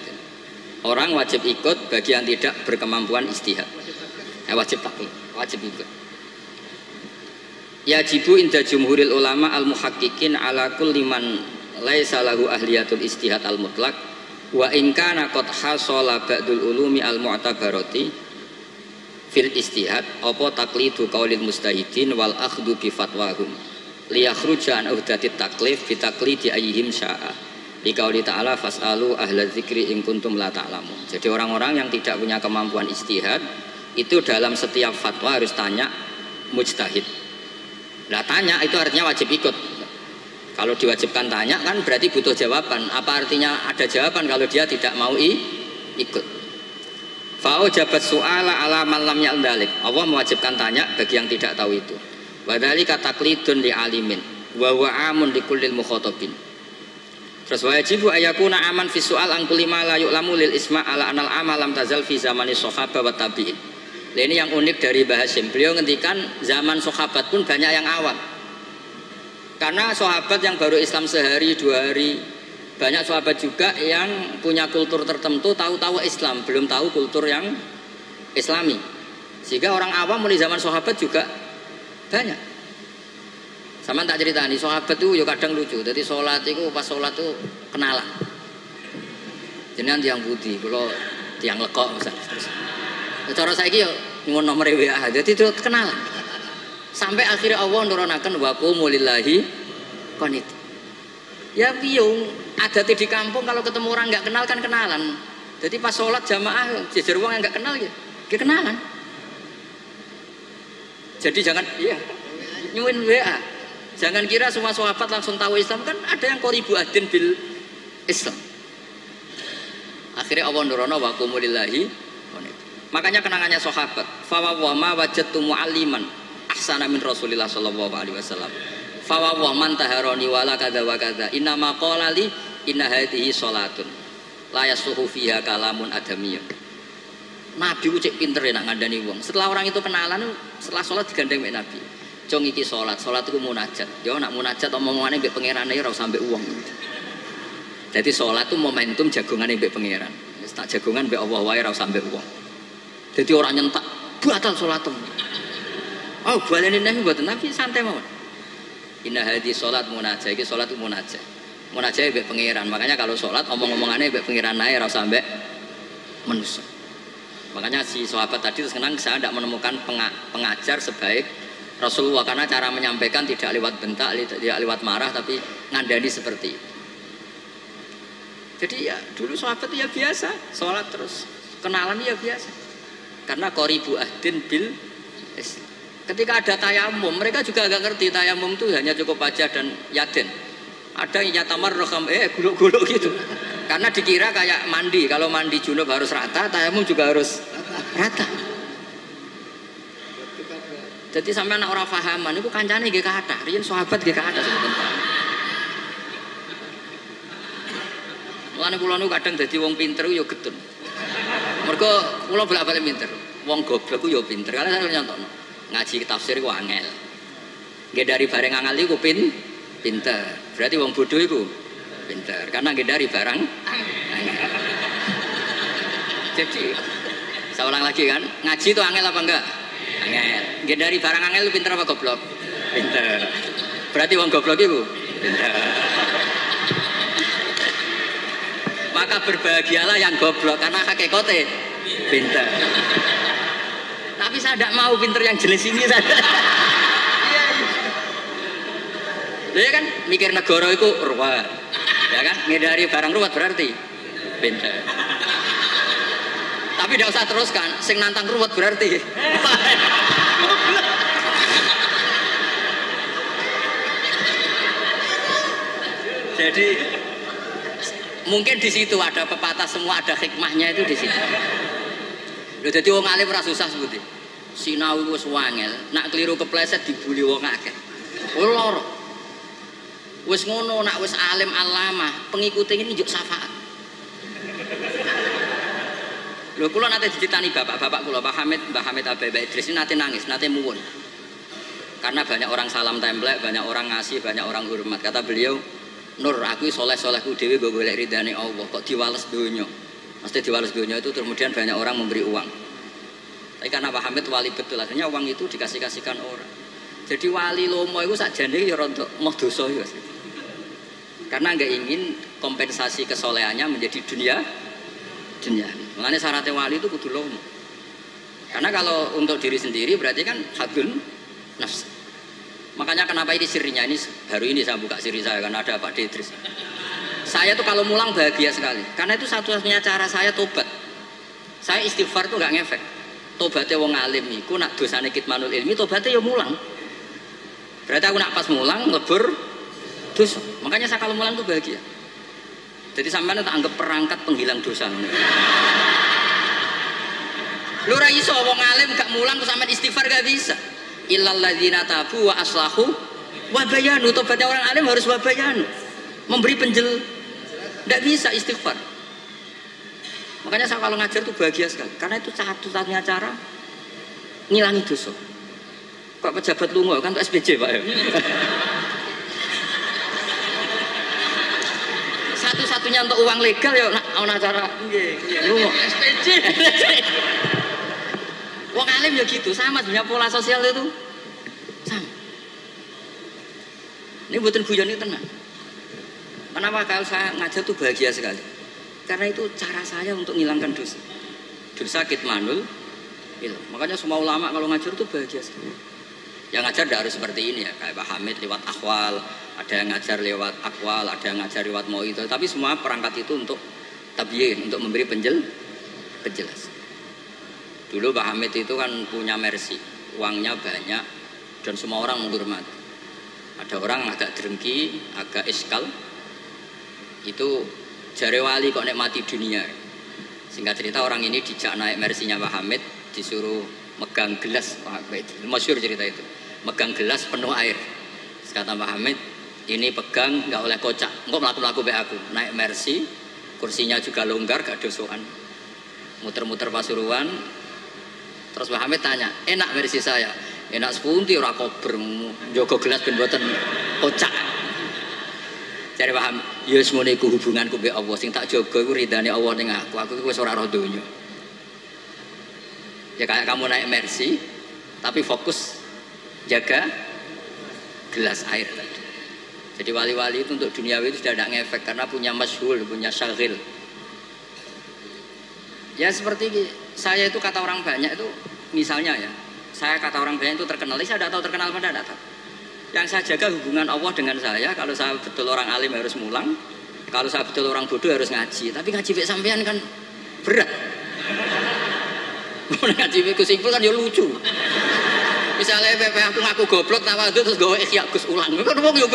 Speaker 1: Orang wajib ikut bagi yang tidak berkemampuan istihad. Wajib taklid, wajib ikut. Yajibu inda jumhuril ulama al muhaqqiqin ala kulli man laisa lahu ahliyatul istihad al mutlaq wa in kana qad hasala ba'dul ulumi al mu'tabarati fil istihad apa taqlidu qaulil mustahidin wal akhdhu bi fatwahum liyakhruja an uhdati taklif bi taqlidi ayyihim syaa bi qauli ta'ala fasalu ahla dzikri in kuntum la ta'lamun. Jadi orang-orang yang tidak punya kemampuan istihad itu dalam setiap fatwa harus tanya mujtahid. Nah tanya itu artinya wajib ikut. Kalau diwajibkan tanya kan berarti butuh jawaban. Apa artinya ada jawaban kalau dia tidak mau ikut? Fa'u jabat su'ala ala man lam ya'dalik. Allah mewajibkan tanya bagi yang tidak tahu itu. Wadhalika taqlidun li alimin wa huwa amun li kullil mukhatabin. Terus wajibu ayakuna aman fi su'al an kulli ma la yu'lamu lil isma' ala anal amal lam tazal fi zamani sahabah wa tabi'in. Ini yang unik dari Mbah Hasyim. Beliau ngendikan zaman sahabat pun banyak yang awam. Karena sahabat yang baru Islam sehari dua hari, banyak sahabat juga yang punya kultur tertentu, tahu-tahu Islam, belum tahu kultur yang Islami. Sehingga orang awam mulai zaman sahabat juga banyak. Sama tak cerita nih, sahabat tuh ya kadang lucu. Jadi sholat itu pas sholat tuh kenalan. Jenengan tiang putih, kalau tiang lekok misalnya. Cara saiki yo nyuwun nomor WA. Jadi itu kenalan. Sampai akhirnya Allah nurunaken wa qumu lillahi qanit. Ya piye adate di kampung kalau ketemu orang enggak kenal kan kenalan. Jadi pas sholat jamaah jejer wong yang enggak kenal ya kenalan. Jadi jangan iya nyuwun WA. Jangan kira semua sahabat langsung tahu Islam, kan ada yang qoribu adin bil Islam. Akhirnya Allah nurono wa qumu lillahi qanit. Makanya kenangannya sahabat, fawawama wajadtu mu'alliman ahsana min Rasulillah sallallahu alaihi wasallam. Fawawman taharani wala kadza wa kadza. Inna ma qala li inna hadhihi salatun la yasuhu fiha kalamun adamiyun. Nabi ku cek pinter nak ngandani wong. Setelah orang itu kenalan, setelah salat digandeng mek Nabi. Cung iki salat iku munajat. Ya nak munajat omongane mbek pangerane ora usah mbek wong. Jadi salat itu momentum jagongane mbek pangeran. Wis tak jagongan mbek Allah wae ora usah mbek wong. Jadi orang nyentak batal sholatum. Oh baleni nabi buat nabi santai mawon. Inna hadhi sholat munajah. Ini sholat itu munajah. Munajah mbek pangeran. Makanya kalau sholat omong-omongannya mbek pangeran ae ora usah mbek manusia. Makanya si sahabat tadi terus kenang saya tidak menemukan pengajar sebaik Rasulullah karena cara menyampaikan tidak lewat bentak, tidak lewat marah tapi ngandani seperti itu. Jadi ya dulu sahabat itu ya biasa sholat terus kenalan ya biasa. Karena qoribu ahdin bil Islam. Ketika ada tayamum, mereka juga agak ngerti tayamum itu hanya cukup wajah dan yaden. Ada yang nyatamar roham guluk-guluk gitu. Karena dikira kayak mandi, kalau mandi junub harus rata, tayamum juga harus rata. Jadi sampai anak orang fahaman, itu kancane nggih kathah, riyen sahabat nggih kathah sebetulnya. Mulane kula niku kadang dadi wong pinter yo getun. Mergo kula bolak-balik pinter. Wong goblok ku yo pinter. Karena saya nyontokno. Ngaji tafsir ku angel. Nggih dari bareng angel iku pinter. Berarti wong bodoh iku pinter. Karena nggih dari barang angel. Jadi saya ulang lagi kan, ngaji itu angel apa enggak? Angel. Nggih dari barang angel lu pinter apa goblok? Pinter. Berarti wong goblok iku pinter. Maka berbahagialah yang goblok karena hakikate pinter. Tapi saya tidak mau pinter yang jelas ini saja. Dia kan mikir negara itu ruwet, ya kan? Ngedari barang ruwet berarti pinter. Tapi tidak usah teruskan, sing nantang ruwet berarti. Jadi mungkin di situ ada pepatah semua ada hikmahnya itu di situ. Lho dadi wong alim ora susah sebuti. Sinau wis wangel, nak keliru kepleset dibuli wong akeh. Loro. Wis ngono nak wis alim alamah, pengikute ini njuk syafaat. Lho kula nate diceritani bapak-bapak kula, Mbah Hamid Mbah Idris ini nate nangis, nate muwun. Karena banyak orang salam templek, banyak orang ngasih, banyak orang hormat. Kata beliau, Nur, aku soleh-solehku dewi gue golek ridane Allah, kok diwales donya. Mesti diwales donya itu kemudian banyak orang memberi uang. Tapi karena Pak Hamid wali betul, akhirnya uang itu dikasih-kasihkan orang. Jadi wali lomo itu sakjane ya rada moh dosa ya. Karena nggak ingin kompensasi kesolehannya menjadi dunia. Makanya syaratnya wali itu kudu lomo. Karena kalau untuk diri sendiri berarti kan hadun nafs. Makanya kenapa ini sirinya, ini baru ini saya buka siri saya karena ada Pak Idris. Saya tuh kalau mulang bahagia sekali. Karena itu satu-satunya cara saya tobat. Saya istighfar tuh nggak ngefek. Tobatnya wong alim niku nak dosane kitmanul ilmi, tobatnya ya mulang. Berarti aku nak pas mulang lebur dosa. Makanya saya kalau mulang tuh bahagia. Jadi sampean tak anggap perangkat penghilang dosa. Lu ra iso wong alim gak mulang terus sampean istighfar gak bisa. Illal ladzina tabu wa aslahu wa bayanu. Tobatnya orang alim harus wa bayanu. Memberi enggak bisa istighfar. Makanya saya kalau ngajar tuh bahagia sekali. Karena itu satu-satunya cara ngilangi dosa. Kok pejabat lunga kan tuh SPJ Pak ya. Satu-satunya untuk uang legal ya ana cara lunga SPJ. Wong alim ya gitu, sama sebenarnya pola sosial itu sama. Ini buatan guyon ini tenang. Kenapa kalau saya ngajar tuh bahagia sekali? Karena itu cara saya untuk menghilangkan dosa. Dosa kitmanul ilm. Makanya semua ulama kalau ngajar tuh bahagia sekali. Yang ngajar tidak harus seperti ini ya, kayak Pak Hamid lewat akwal, ada yang ngajar lewat akwal, ada yang ngajar lewat mau'idhah. Tapi semua perangkat itu untuk tabyin, untuk memberi penjelasan. Dulu Pak Hamid itu kan punya mercy, uangnya banyak dan semua orang menghormati. Ada orang agak drengki, agak iskal, itu jare wali kok nikmati dunia. Singkat cerita orang ini dijak naik mercy-nya Pak Hamid, disuruh megang gelas, Pak Hamid, masyhur cerita itu, megang gelas penuh air. Kata Pak Hamid, ini pegang nggak oleh kocak, engkau melaku-laku be aku, naik mercy, kursinya juga longgar, gak dosoan, muter-muter Pasuruan. Terus Pak Hamid tanya, enak versi saya? Enak sepunti ora kober, njogo gelas ben mboten kocak. Jare Pak Hamid, ya wis ngene iku hubunganku mbek Allah, sing tak jaga iku ridane Allah ning aku wis ora roh donya. Ya kayak kamu naik Mercy, tapi fokus jaga gelas air tadi. Jadi wali-wali itu untuk duniawi itu sudah tidak ngefek karena punya masyhul, punya syagil. Ya seperti saya itu kata orang banyak itu, misalnya ya, saya kata orang banyak itu terkenal, saya tidak tahu terkenal pada tidak tahu. Yang saya jaga hubungan Allah dengan saya, kalau saya betul orang alim harus mulang, kalau saya betul orang bodoh harus ngaji. Tapi ngaji bek sampean kan berat. Ngaji bek simpul kan ya lucu. Misalnya aku ngaku goblok tawadhu terus gawe ikhya Gus ulang. Kan wong yo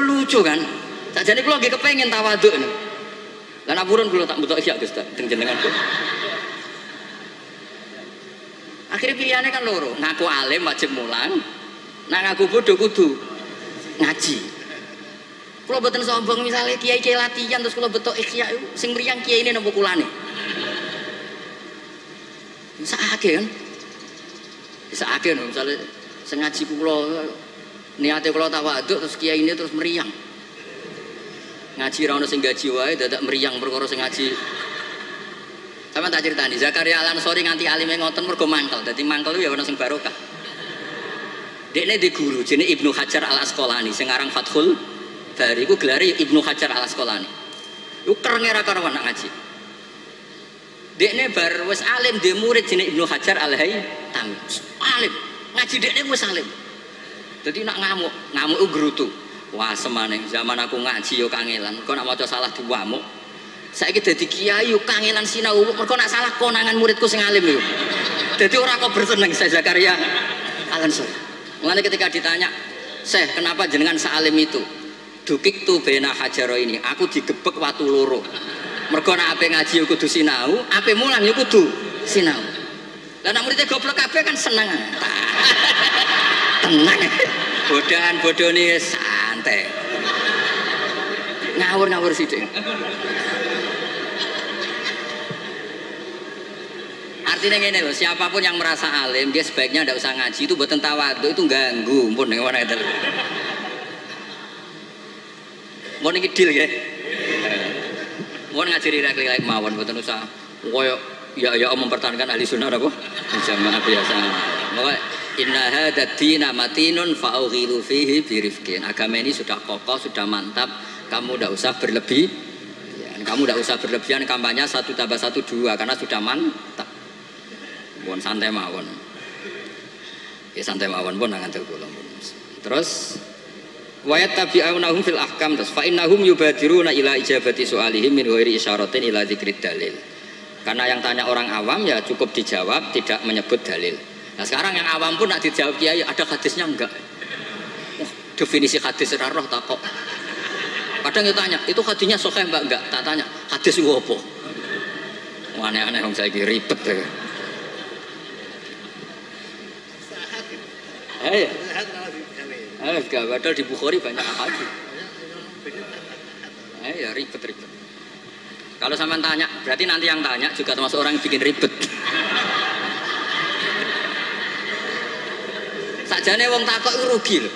Speaker 1: lucu kan. Sajane kula nggih kepengin tawadhu. Lah napurun kula tak butuh ikhya Gus teng jenenganku. Akhirnya pilihannya kan loro, ngaku alim wajib mulang, nak ngaku bodoh kudu ngaji. Kalau betul sombong misalnya kiai latihan terus kalau betul ikhya sing mriyang kiai ini nopo kulane. Bisa akeh kan? Bisa akeh misalnya sing ngaji kula niate kula tawadhu terus kiai ini terus mriyang. Ngaji ra ono sing gaji wae dadak mriyang perkara sing ngaji. Sama tak ceritani Zakaria Al-Ansori nganti alime ngoten mergo mangkel. Dadi mangkel ya ono sing barokah. Dekne di guru jenenge Ibnu Hajar Al-Asqalani sing aran Fathul Bari iku gelare Ibnu Hajar Al-Asqalani. Iku kerenge ra karo anak ngaji. Dekne bar wis alim dhe murid jenenge Ibnu Hajar Al-Haytami. Alim, ngaji dekne wis alim. Dadi nak ngamuk gerutu. Wah semane zaman aku ngaji yo kangelan. Kok nak maca salah diwamuk. Saiki dadi kiai yo kangelan sinau mergo nak salah konangan muridku sing alim yo. Dadi ora kok berseneng saya Zakaria Al-Ansori. Mulane ketika ditanya, "Syekh, kenapa jenengan salim itu?" Dukik tu bena hajaro ini, aku digebek watu loro. Mergo nek ape ngaji yo kudu sinau, ape mulang yo kudu sinau. Lah nek muridé goblok kabeh kan seneng. Tenang. Bodohan-bodone santai. Ngawur-ngawur sithik. artinya gini loh, siapapun yang merasa alim, dia sebaiknya tidak usah ngaji. Itu buatan tawadhu, itu ganggu. Mpun dengan mana itu? Mau nih deal ya? Mau ngajari laki-laki mawon, buatan usah. Koyok ya mempertahankan ahli sunnah apa? Jamaah biasa. Mau inna hadad dina matinun fa'ughilu fihi birifkin. Agama ini sudah kokoh, sudah mantap. Kamu tidak usah berlebih. Kamu tidak usah berlebihan kampanye 1 tambah 1 2 karena sudah mantap. Pun santai mawon. Ya santai mawon pun nangan kula. Terus wa yattabi'unahum fil ahkam terus fa innahum yubadiruna ila ijabati su'alihim min ghairi isyaratin ila dzikrid dalil. Karena yang tanya orang awam ya cukup dijawab tidak menyebut dalil. Nah sekarang yang awam pun nak dijawab kiai ada hadisnya enggak? Definisi hadis ora roh tak kok. Kadang kita tanya, itu hadisnya sahih mbak? Enggak, tak tanya, hadis itu apa? Aneh-aneh yang saya kira ribet ya. Padahal di Bukhari banyak hadis. Ya ribet-ribet. Kalau sama tanya, berarti nanti yang tanya juga termasuk orang yang bikin ribet. Sakjane wong takok itu rugi loh.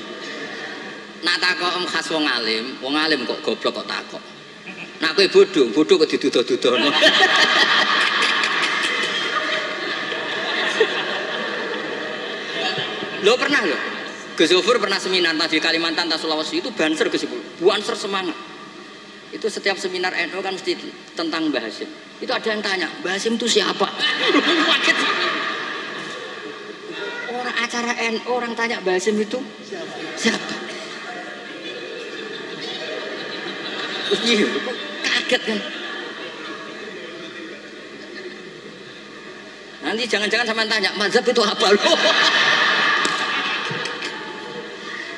Speaker 1: Nak takok khas wong alim kok goblok kok takok. Nak kowe bodoh kok diduduh-duduhno. Lo pernah lo? Gus Zofur pernah seminar di Kalimantan, Sulawesi itu banser Gus Zofur. Banser semangat. Itu setiap seminar NU kan mesti tentang Mbah Hasyim. Itu ada yang tanya, Mbah Hasyim itu siapa? Orang acara NU orang tanya Mbah Hasyim itu siapa? Iya, kaget kan. Nanti jangan-jangan sama tanya, mazhab itu apa loh?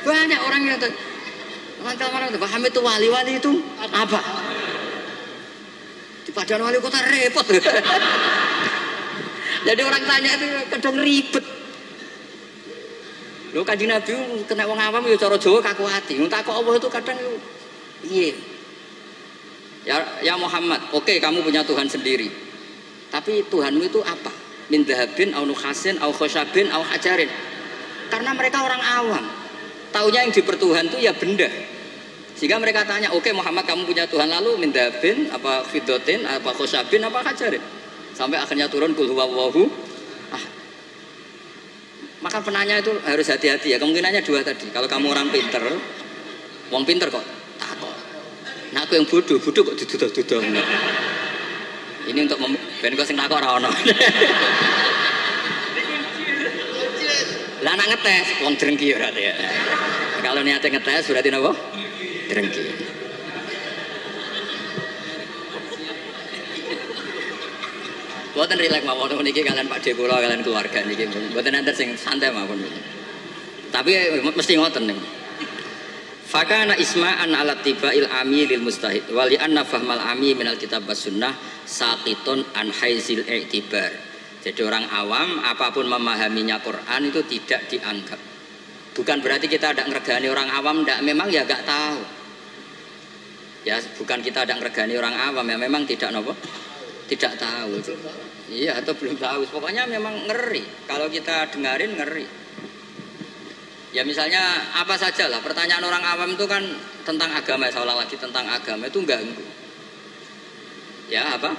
Speaker 1: Banyak orang yang orang paham itu wali-wali itu apa? Di Padang wali kota repot. Jadi orang tanya itu kadang ribet. Lo Kanjeng Nabi kena wong awam ya cara Jawa kaku hati. Entah kok Allah itu kadang iya. Ya Muhammad, oke kamu punya Tuhan sendiri. Tapi Tuhanmu itu apa? Min dhahabin au nukhasin au khosyabin au hajarin. Karena mereka orang awam. Taunya yang dipertuhan itu ya benda. Sehingga mereka tanya, oke Muhammad kamu punya Tuhan lalu min dhahabin apa fiddatin apa khosyabin apa hajarin. Sampai akhirnya turun qul huwallahu. Maka penanya itu harus hati-hati ya. Kemungkinannya 2 tadi. Kalau kamu orang pinter, wong pinter kok takut. Nah aku yang bodoh kok diduduh-duduh. Ini untuk ben kok sing takok ora ono. Lah nak ngetes wong drengki ora ya. Kalau niate ngetes berarti napa? Drengki. Boten rileks mawon niki kalian Pak De kula kalian keluarga niki. Boten enten sing santai mawon. Tapi mesti ngoten niku. Fakana isma'an ala tiba'il ami lil mustahid wali anna fahmal ami minal kitab was sunnah saqitun an haizil i'tibar. Jadi orang awam apapun memahaminya Quran itu tidak dianggap. Bukan berarti kita tidak ngergani orang awam, tidak, memang ya gak tahu. Ya bukan kita tidak ngergani orang awam ya memang tidak nopo. Tidak tahu. Iya atau belum tahu. Pokoknya memang ngeri. Kalau kita dengarin ngeri. Ya misalnya apa saja lah, pertanyaan orang awam itu kan tentang agama, seolah lagi tentang agama itu ganggu. Ya apa?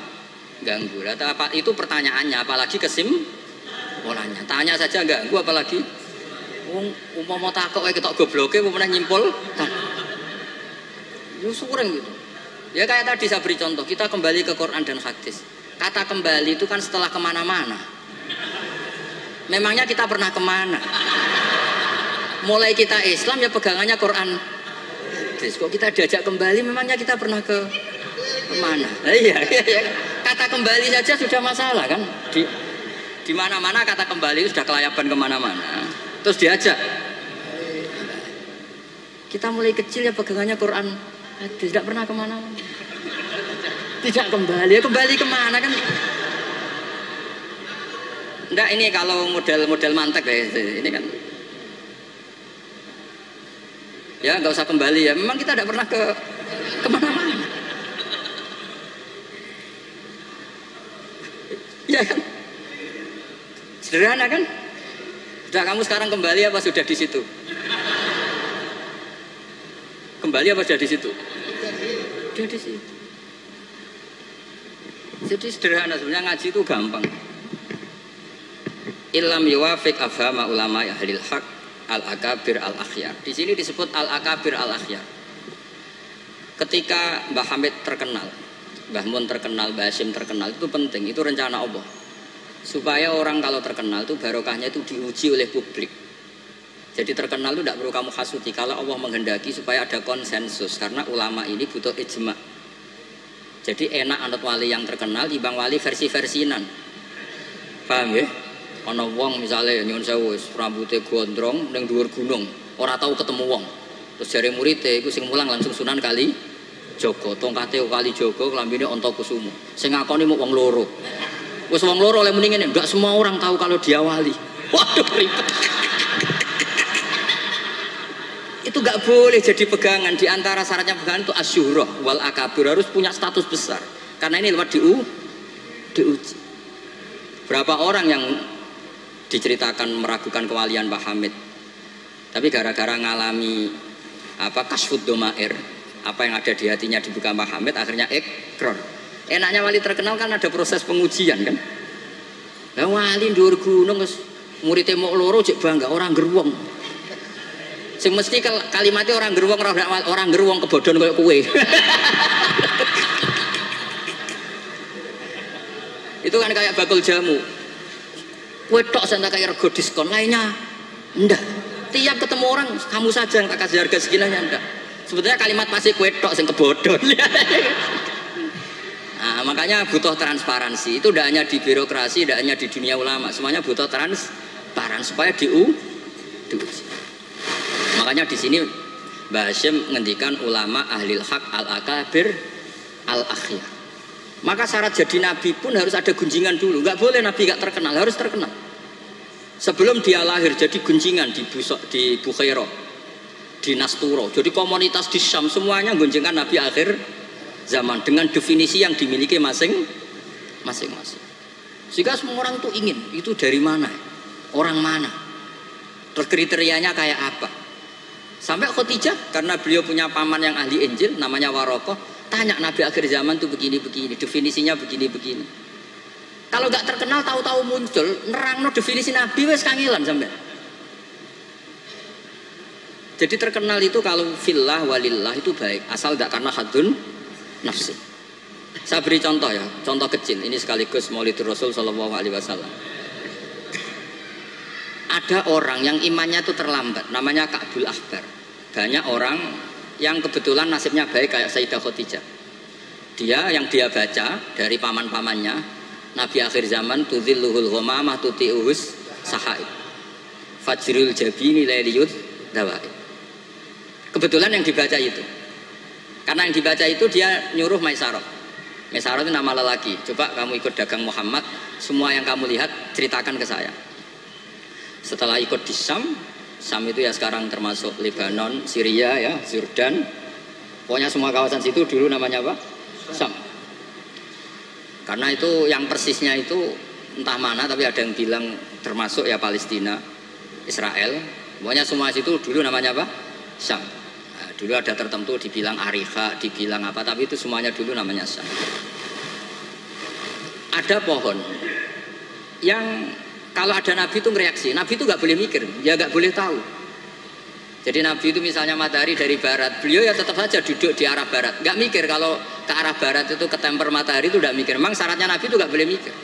Speaker 1: Ganggu. Apa itu pertanyaannya, apalagi kesimpulannya. Tanya saja ganggu, apalagi mau takut kayak ketok gobloke, mau pernah nyimpul. Syukuran gitu. Ya kayak tadi saya beri contoh, kita kembali ke Quran dan hadis. Kata kembali itu kan setelah kemana-mana. Memangnya kita pernah kemana? Mulai kita Islam ya pegangannya Quran. Terus kok kita diajak kembali memangnya kita pernah ke mana? Iya. Kata kembali saja sudah masalah kan? Di mana-mana kata kembali sudah kelayaban kemana-mana. Terus diajak. Kita mulai kecil ya pegangannya Quran. Tidak pernah kemana-mana. Tidak kembali. Ya kembali kemana kan? Enggak, ini kalau model mantek ya. Ini kan. Ya nggak usah kembali ya. Memang kita tidak pernah kemana-mana. Ya kan? Sederhana kan? Sudah kamu sekarang kembali apa sudah di situ? Kembali apa sudah di situ? Sudah di situ. Jadi sederhana, sebenarnya ngaji itu gampang. Illam yuwafiq afhama ulama ahlil haq al-akabir al-akhyar. Di sini disebut al-akabir al-akhyar. Ketika Mbah Hamid terkenal, Mbah Mun terkenal, Mbah Hasyim terkenal, itu penting, itu rencana Allah. Supaya orang kalau terkenal itu barokahnya itu diuji oleh publik. Jadi terkenal itu tidak perlu kamu hasuti. Kalau Allah menghendaki supaya ada konsensus, karena ulama ini butuh ijma. Jadi enak anut wali yang terkenal dibanding wali versi-versinan. Paham ya? Ana wong misalnya nyuwun sewu rambutnya gondrong ning dhuwur gunung, ora tahu ketemu wong. Terus jare muridé iku sing mulang langsung Sunan Kali Jogo, tongkate Kali Jogo, klambine Antakusuma. Sing ngakoni mung wong loro. Wis wong loro oleh muni ngene, enggak semua orang tahu kalau dia wali. Waduh ribet. Itu enggak boleh jadi pegangan. Di antara syaratnya pegangan itu asyurah wal akabir, harus punya status besar. Karena ini lewat diuji. Berapa orang yang diceritakan meragukan kewalian Mbah Hamid, tapi gara-gara ngalami kasfud domair, apa yang ada di hatinya dibuka Mbah Hamid, akhirnya ikrar. Enaknya wali terkenal kan ada proses pengujian kan. Lah wali dhuwur gunung wis muridé mok loro jek bangga orang geruwong. Sing mesti kalimatnya orang geruwong orang geruwong kebodhon koyo kowe. Itu kan kayak bakul jamu. Kowe tok sing tak kaya rego diskon, lainnya ndak. Tiap ketemu orang kamu saja yang tak kasih harga seginanya ndak. Sebetulnya kalimat pasti kowe tok sing kebodhon. Nah, makanya butuh transparansi. Itu tidak hanya di birokrasi, tidak hanya di dunia ulama, semuanya butuh transparan supaya diuji. Makanya di sini Mbah Hasyim ngendikan ulama ahlil haq al-akabir al-akhyar. Maka syarat jadi nabi pun harus ada gunjingan dulu. Nggak boleh nabi nggak terkenal, harus terkenal. Sebelum dia lahir jadi gunjingan di Bukhairah, di Nasturo. Jadi komunitas di Syam semuanya gunjingan nabi akhir zaman dengan definisi yang dimiliki masing-masing. Sehingga semua orang tuh ingin, itu dari mana? Orang mana? Terus kriterianya kayak apa? Sampai Khadijah karena beliau punya paman yang ahli Injil namanya Warokoh, tanya nabi akhir zaman tuh begini-begini, definisinya begini-begini. Kalau nggak terkenal tahu-tahu muncul, nerangno definisi nabi wes kangelan sampai. Jadi terkenal itu kalau fillah walillah itu baik, asal tidak karena hadun nafsi. Saya beri contoh ya, contoh kecil. Ini sekaligus Maulidur Rasul Shallallahu Alaihi Wasallam. Ada orang yang imannya itu terlambat, namanya Ka'bul Ahbar. Banyak orang yang kebetulan nasibnya baik kayak Sayyidah Khadijah. Yang dia baca dari paman-pamannya, Nabi akhir zaman tudzilluhul ghamamah tuti'uhus sahaib. Fajrul jabini lailiyud dawaib. Kebetulan yang dibaca itu. Karena yang dibaca itu dia nyuruh Maisarah. Maisarah itu nama lelaki. Coba kamu ikut dagang Muhammad, semua yang kamu lihat ceritakan ke saya. Setelah ikut di Syam itu ya sekarang termasuk Lebanon, Syria ya, Jordan. Pokoknya semua kawasan situ dulu namanya apa? Syam. Karena itu yang persisnya itu entah mana, tapi ada yang bilang termasuk ya Palestina, Israel. Pokoknya semua situ dulu namanya apa? Syam. Dulu ada tertentu dibilang Ariha, dibilang apa, tapi itu semuanya dulu namanya Syam. Ada pohon yang kalau ada nabi itu mereaksi, nabi itu nggak boleh mikir, ya nggak boleh tahu. Jadi nabi itu misalnya matahari dari barat, beliau ya tetap saja duduk di arah barat, nggak mikir kalau ke arah barat itu ketemper matahari itu nggak mikir. Memang syaratnya nabi itu nggak boleh mikir.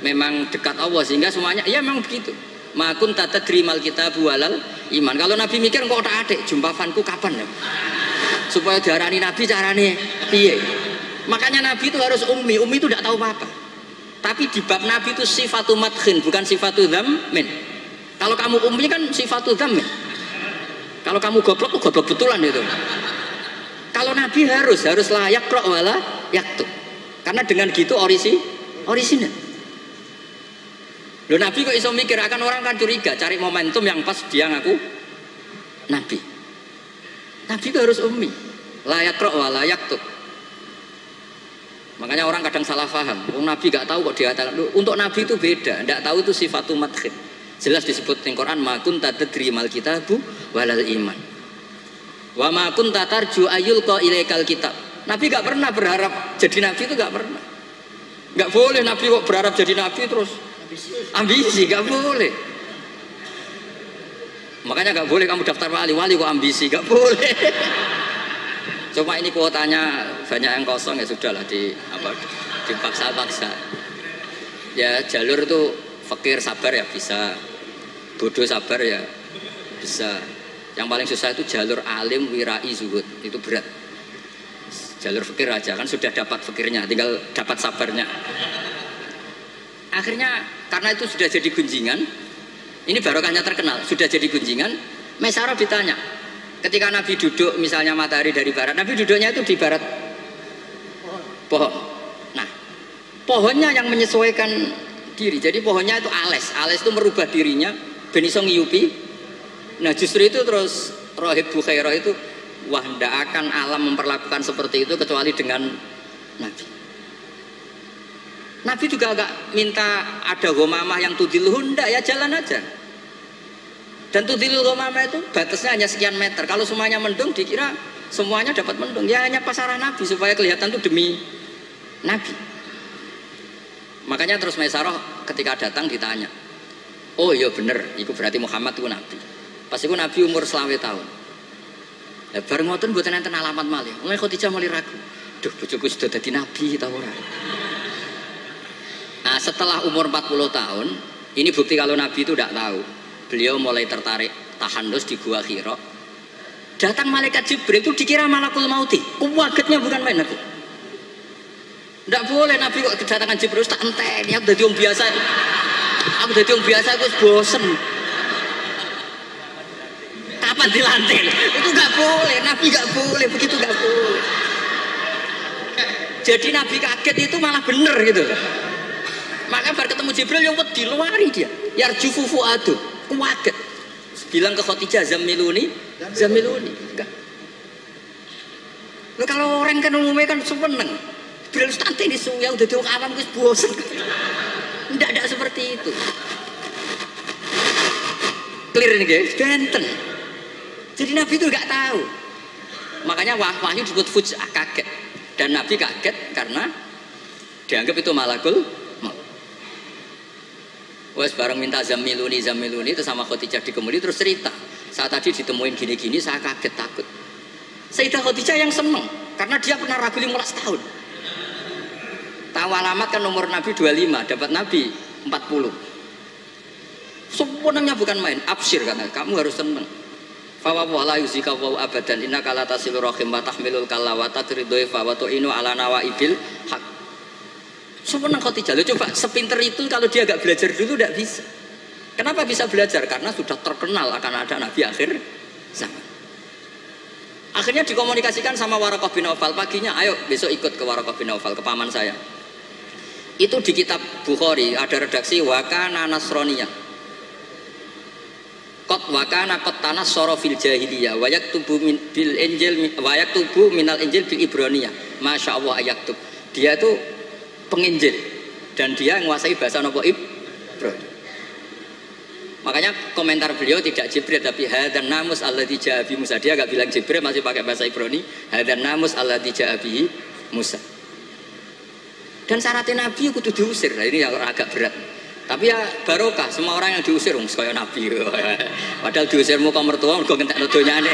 Speaker 1: Memang dekat Allah sehingga semuanya, ya memang begitu. Makun tata terimal kita bualal iman. Kalau nabi mikir kok tak adik jumpafanku kapan ya? Supaya diarani nabi carane piye? Makanya nabi itu harus ummi. Ummi itu tidak tahu apa-apa. Tapi di bab nabi itu sifatu madkhin, bukan sifatu dzammin. Kalau kamu ummi kan sifatu dzammin. Kalau kamu goblok, goblok betulan itu. Kalau nabi harus layak kok wala yaktub. Karena dengan gitu orisinal. Loh nabi kok iso mikir, akan orang kan curiga, cari momentum yang pas dia ngaku nabi. Nabi itu harus ummi, layak roh wa layak tuh. Makanya orang kadang salah paham. Nabi gak tahu kok dikatakan. Untuk Nabi itu beda. Tidak tahu itu sifatu madkhin. Jelas disebut di Quran. Ma kunta tadri mal kitabu walal iman. Wa ma kunta tarju ayyulqa ilaikal kitab. Nabi gak pernah berharap jadi Nabi itu gak pernah. Gak boleh Nabi kok berharap jadi Nabi terus ambisi. Gak boleh. Makanya gak boleh kamu daftar wali kok ambisi. Gak boleh. Cuma ini kuotanya banyak yang kosong ya sudahlah dipaksa-paksa. Ya jalur itu fakir sabar ya bisa, bodoh sabar ya bisa. Yang paling susah itu jalur alim wirai zuhud, itu berat. Jalur fakir aja kan sudah dapat fakirnya, tinggal dapat sabarnya. Akhirnya karena itu sudah jadi gunjingan, ini barokahnya terkenal, sudah jadi gunjingan. Maisarah ditanya, ketika Nabi duduk misalnya matahari dari barat, Nabi duduknya itu di barat pohon. Nah, pohonnya yang menyesuaikan diri. Jadi pohonnya itu ales itu merubah dirinya ben iso ngiyupi. Nah, justru itu terus Rohib Bukhairah itu wah ndak akan alam memperlakukan seperti itu kecuali dengan Nabi. Nabi juga agak minta ada gomamah yang tudilhun, ndak ya jalan aja. Dan tudilul gomamah itu batasnya hanya sekian meter. Kalau semuanya mendung dikira semuanya dapat mendung. Ya hanya pasaran Nabi supaya kelihatan itu demi Nabi. Makanya terus Maisarah ketika datang ditanya, oh iya bener, itu berarti Muhammad itu Nabi. Pas itu Nabi umur 20 tahun. Ya bareng ngoten mboten enten alamat malih. Mulai Khadijah mulai ragu. Duh bojoku sudah jadi Nabi ta ora. Nah, setelah umur 40 tahun, ini bukti kalau Nabi itu tidak tahu. Beliau mulai tertarik tahandus di Gua Hira. Datang malaikat Jibril itu dikira malakul mauti. Kuwagetnya bukan main Nabi. Tidak boleh Nabi kok kedatangan Jibril tak enteni. Aku jadi orang biasa. Aku bosen. Kapan dilantik? Itu nggak boleh. Nabi nggak boleh begitu, nggak boleh. Jadi Nabi kaget itu malah bener gitu. Maka baru ketemu Jibril yang wedi luari dia. Yarju fufuadu. Kuwaget. Bilang ke Khadijah Zamiluni. Enggak. Loh, kalau orang kan umumnya kan seneng. Jibril stanti di suya udah diok awam wis bosen. Enggak seperti itu. Clear ini guys, benten. Jadi Nabi itu enggak tahu. Makanya wahyu disebut fujah, kaget. Dan Nabi kaget karena dianggap itu malakul. Wes bareng minta zamiluni itu sama Khadijah dikemuli terus cerita. Saat tadi ditemuin gini-gini saya kaget takut. Sayyidah Khadijah yang seneng karena dia pernah ragu 15 tahun. Tahu alamat kan nomor Nabi 25, dapat Nabi 40. Sebenarnya bukan main, absyir karena kamu harus seneng. Fa wa la yuzika wa abadan innaka la tasilur rahim wa tahmilul kalla wa taqridu fa wa tu'inu ala nawaibil haq. Sebenarnya Khadijah, lo coba sepinter itu kalau dia agak belajar dulu tidak bisa. Kenapa bisa belajar? Karena sudah terkenal akan ada Nabi akhir zaman. Akhirnya dikomunikasikan sama Waraqah bin Nawfal paginya, ayo besok ikut ke Waraqah bin Nawfal, ke paman saya. Itu di kitab Bukhari ada redaksi wakana nasroniyah. Wakana kot tanah sorofil jahiliyah wayak tubuh bil injil wayak tubuh minal injil bil ibroniyah. Masya Allah ayak tub. Dia itu penginjil dan dia menguasai bahasa nopo Ibro. Makanya komentar beliau tidak Jibril tapi hadan namus alladzi ja'a bi Musa. Dia enggak bilang Jibril, masih pakai bahasa Ibrani. Hadan namus alladzi ja'a bi Musa. Dan syaratnya Nabi kudu diusir. Nah, ini yang agak berat. Tapi ya barokah, semua orang yang diusir kaya Nabi. Padahal diusirmu ka mertua mergo ngentekno donyane.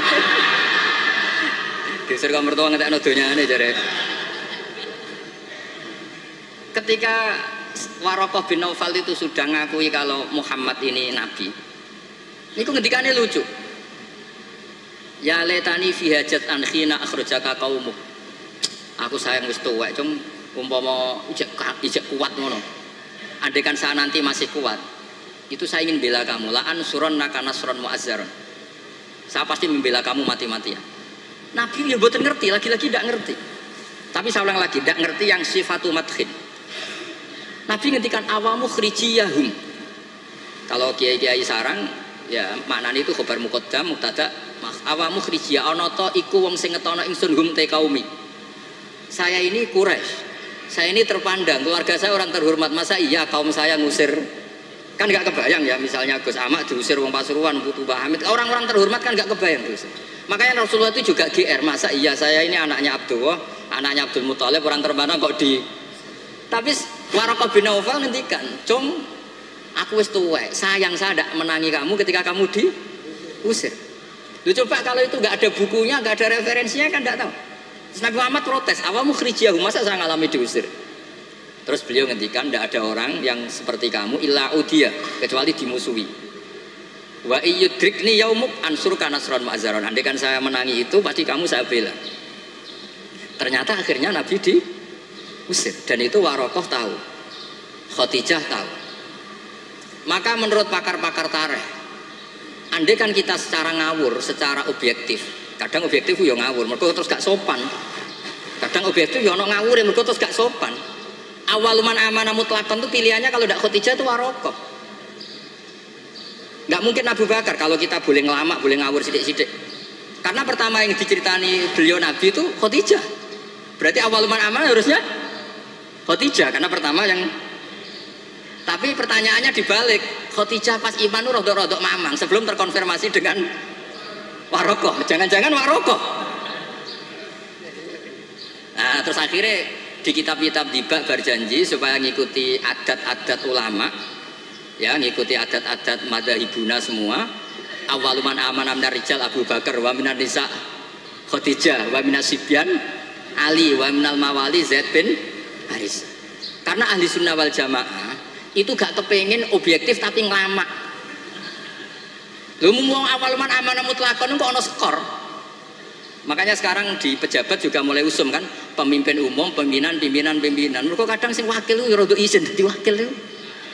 Speaker 1: Diusir ka mertua ngentekno donyane jare. Ketika Waraqah bin Nawfal itu sudah ngakui kalau Muhammad ini Nabi, ini ngendikannya lucu. Ya letani fi hajat an khina akhrajaka qaumuk. Aku sayang wis tuwek, cung umpama ijek kuat ngono. Andaikan saya nanti masih kuat, itu saya ingin bela kamu. La ansuron naka nasron mu'azzaron. Saya pasti membela kamu mati-matian. Nabi ya mboten ngerti, lagi-lagi tidak ngerti. Tapi saya ulang lagi, tidak ngerti yang sifatu madkhin. Nabi ngendikan awamu khrijiyahum. Kalau kiai-kiai sarang ya maknane itu khabar muqaddam mubtada awamu khrijiyah ana ta iku wong sing ngetono ingsun hum te kaumi. Saya ini Quraisy. Saya ini terpandang, keluarga saya orang terhormat, masa iya kaum saya ngusir? Kan nggak kebayang ya, misalnya Gus Ahmad diusir wong Pasuruan, Putu Mbah Hamid, orang-orang terhormat kan nggak kebayang terus. Makanya Rasulullah itu juga GR, masa iya saya ini anaknya Abdullah, anaknya Abdul Muthalib, orang terpandang kok di. Tapi Waraqah bin Naufal ngendikan, "Cung, aku wis tuwek, sayang saya tidak menangi kamu ketika kamu diusir." Lu coba kalau itu nggak ada bukunya, nggak ada referensinya kan nggak tahu. Terus Nabi Muhammad protes, awamu khrijiyahum, masa saya ngalami diusir? Terus beliau ngendikan, tidak ada orang yang seperti kamu illa udia, kecuali dimusuhi. Wa iyyudrikni yaumuk ansurka nasron ma'zaron. Andai kan saya menangi itu, pasti kamu saya bela. Ternyata akhirnya Nabi diusir, dan itu Waraqah tahu, Khadijah tahu. Maka menurut pakar-pakar tarikh, andai kan kita secara ngawur, secara objektif, kadang objektif yo ngawur, mergo terus gak sopan. Kadang objektif yo ono ngawur, mergo terus gak sopan. Awaluman amanah mutlakon itu pilihannya kalau tidak Khadijah itu Waraqah. Nggak mungkin Abu Bakar. Kalau kita boleh ngelamak, boleh ngawur sidik-sidik. Karena pertama yang diceritani beliau Nabi itu Khadijah. Berarti awaluman amanah harusnya Khadijah, karena pertama yang. Tapi pertanyaannya dibalik, Khadijah pas iman itu rodok-rodok mamang sebelum terkonfirmasi dengan Waraqah. Jangan-jangan Waraqah. Nah, terus akhirnya di kitab-kitab dibak berjanji supaya ngikuti adat-adat ulama, ya, ngikuti adat-adat madzhabuna semua. Awaluman amanah minar rijal Abu Bakar, wa minan nisa Khadijah, wa minas sibyan Ali, wa minal mawali Zaid bin Haris. Karena ahli sunnah wal jamaah itu gak kepengen objektif tapi ngelamak. Lu ngomong awaluman amanah mutlakon kok ono skor. Makanya sekarang di pejabat juga mulai usum kan, pemimpin umum, pimpinan. Mereka kadang sing wakil itu rada izin dadi wakil itu.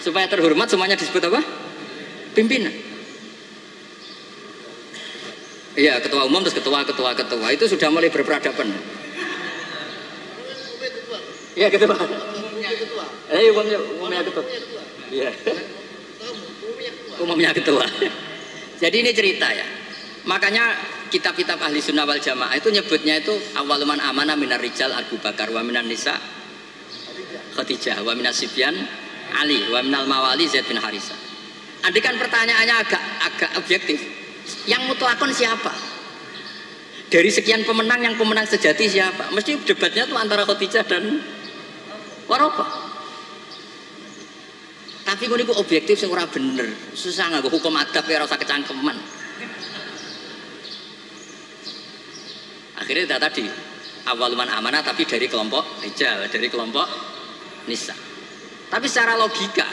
Speaker 1: Supaya terhormat semuanya disebut apa? Pimpinan. Iya, ketua umum terus ketua itu sudah mulai berperadaban. Iya, ketua. Umumnya ketua. Iya. Umumnya ketua. Jadi ini cerita ya. Makanya kitab-kitab ahli sunnah wal jamaah itu nyebutnya itu awaluman amanah minar rijal Abu Bakar, wa minan nisa Khadijah, wa minas sibyan Ali, wa minal mawali Zaid bin Harisah. Andai kan pertanyaannya agak objektif, yang mutlakon siapa? Dari sekian pemenang, yang pemenang sejati siapa? Mesti debatnya tuh antara Khadijah dan Waraqah. Tapi gue niku objektif sing ora bener, susah nggak hukum adab ya rasa kecangkeman. Akhirnya tadi awaluman amanah tapi dari kelompok rijal, dari kelompok nisa. Tapi secara logika,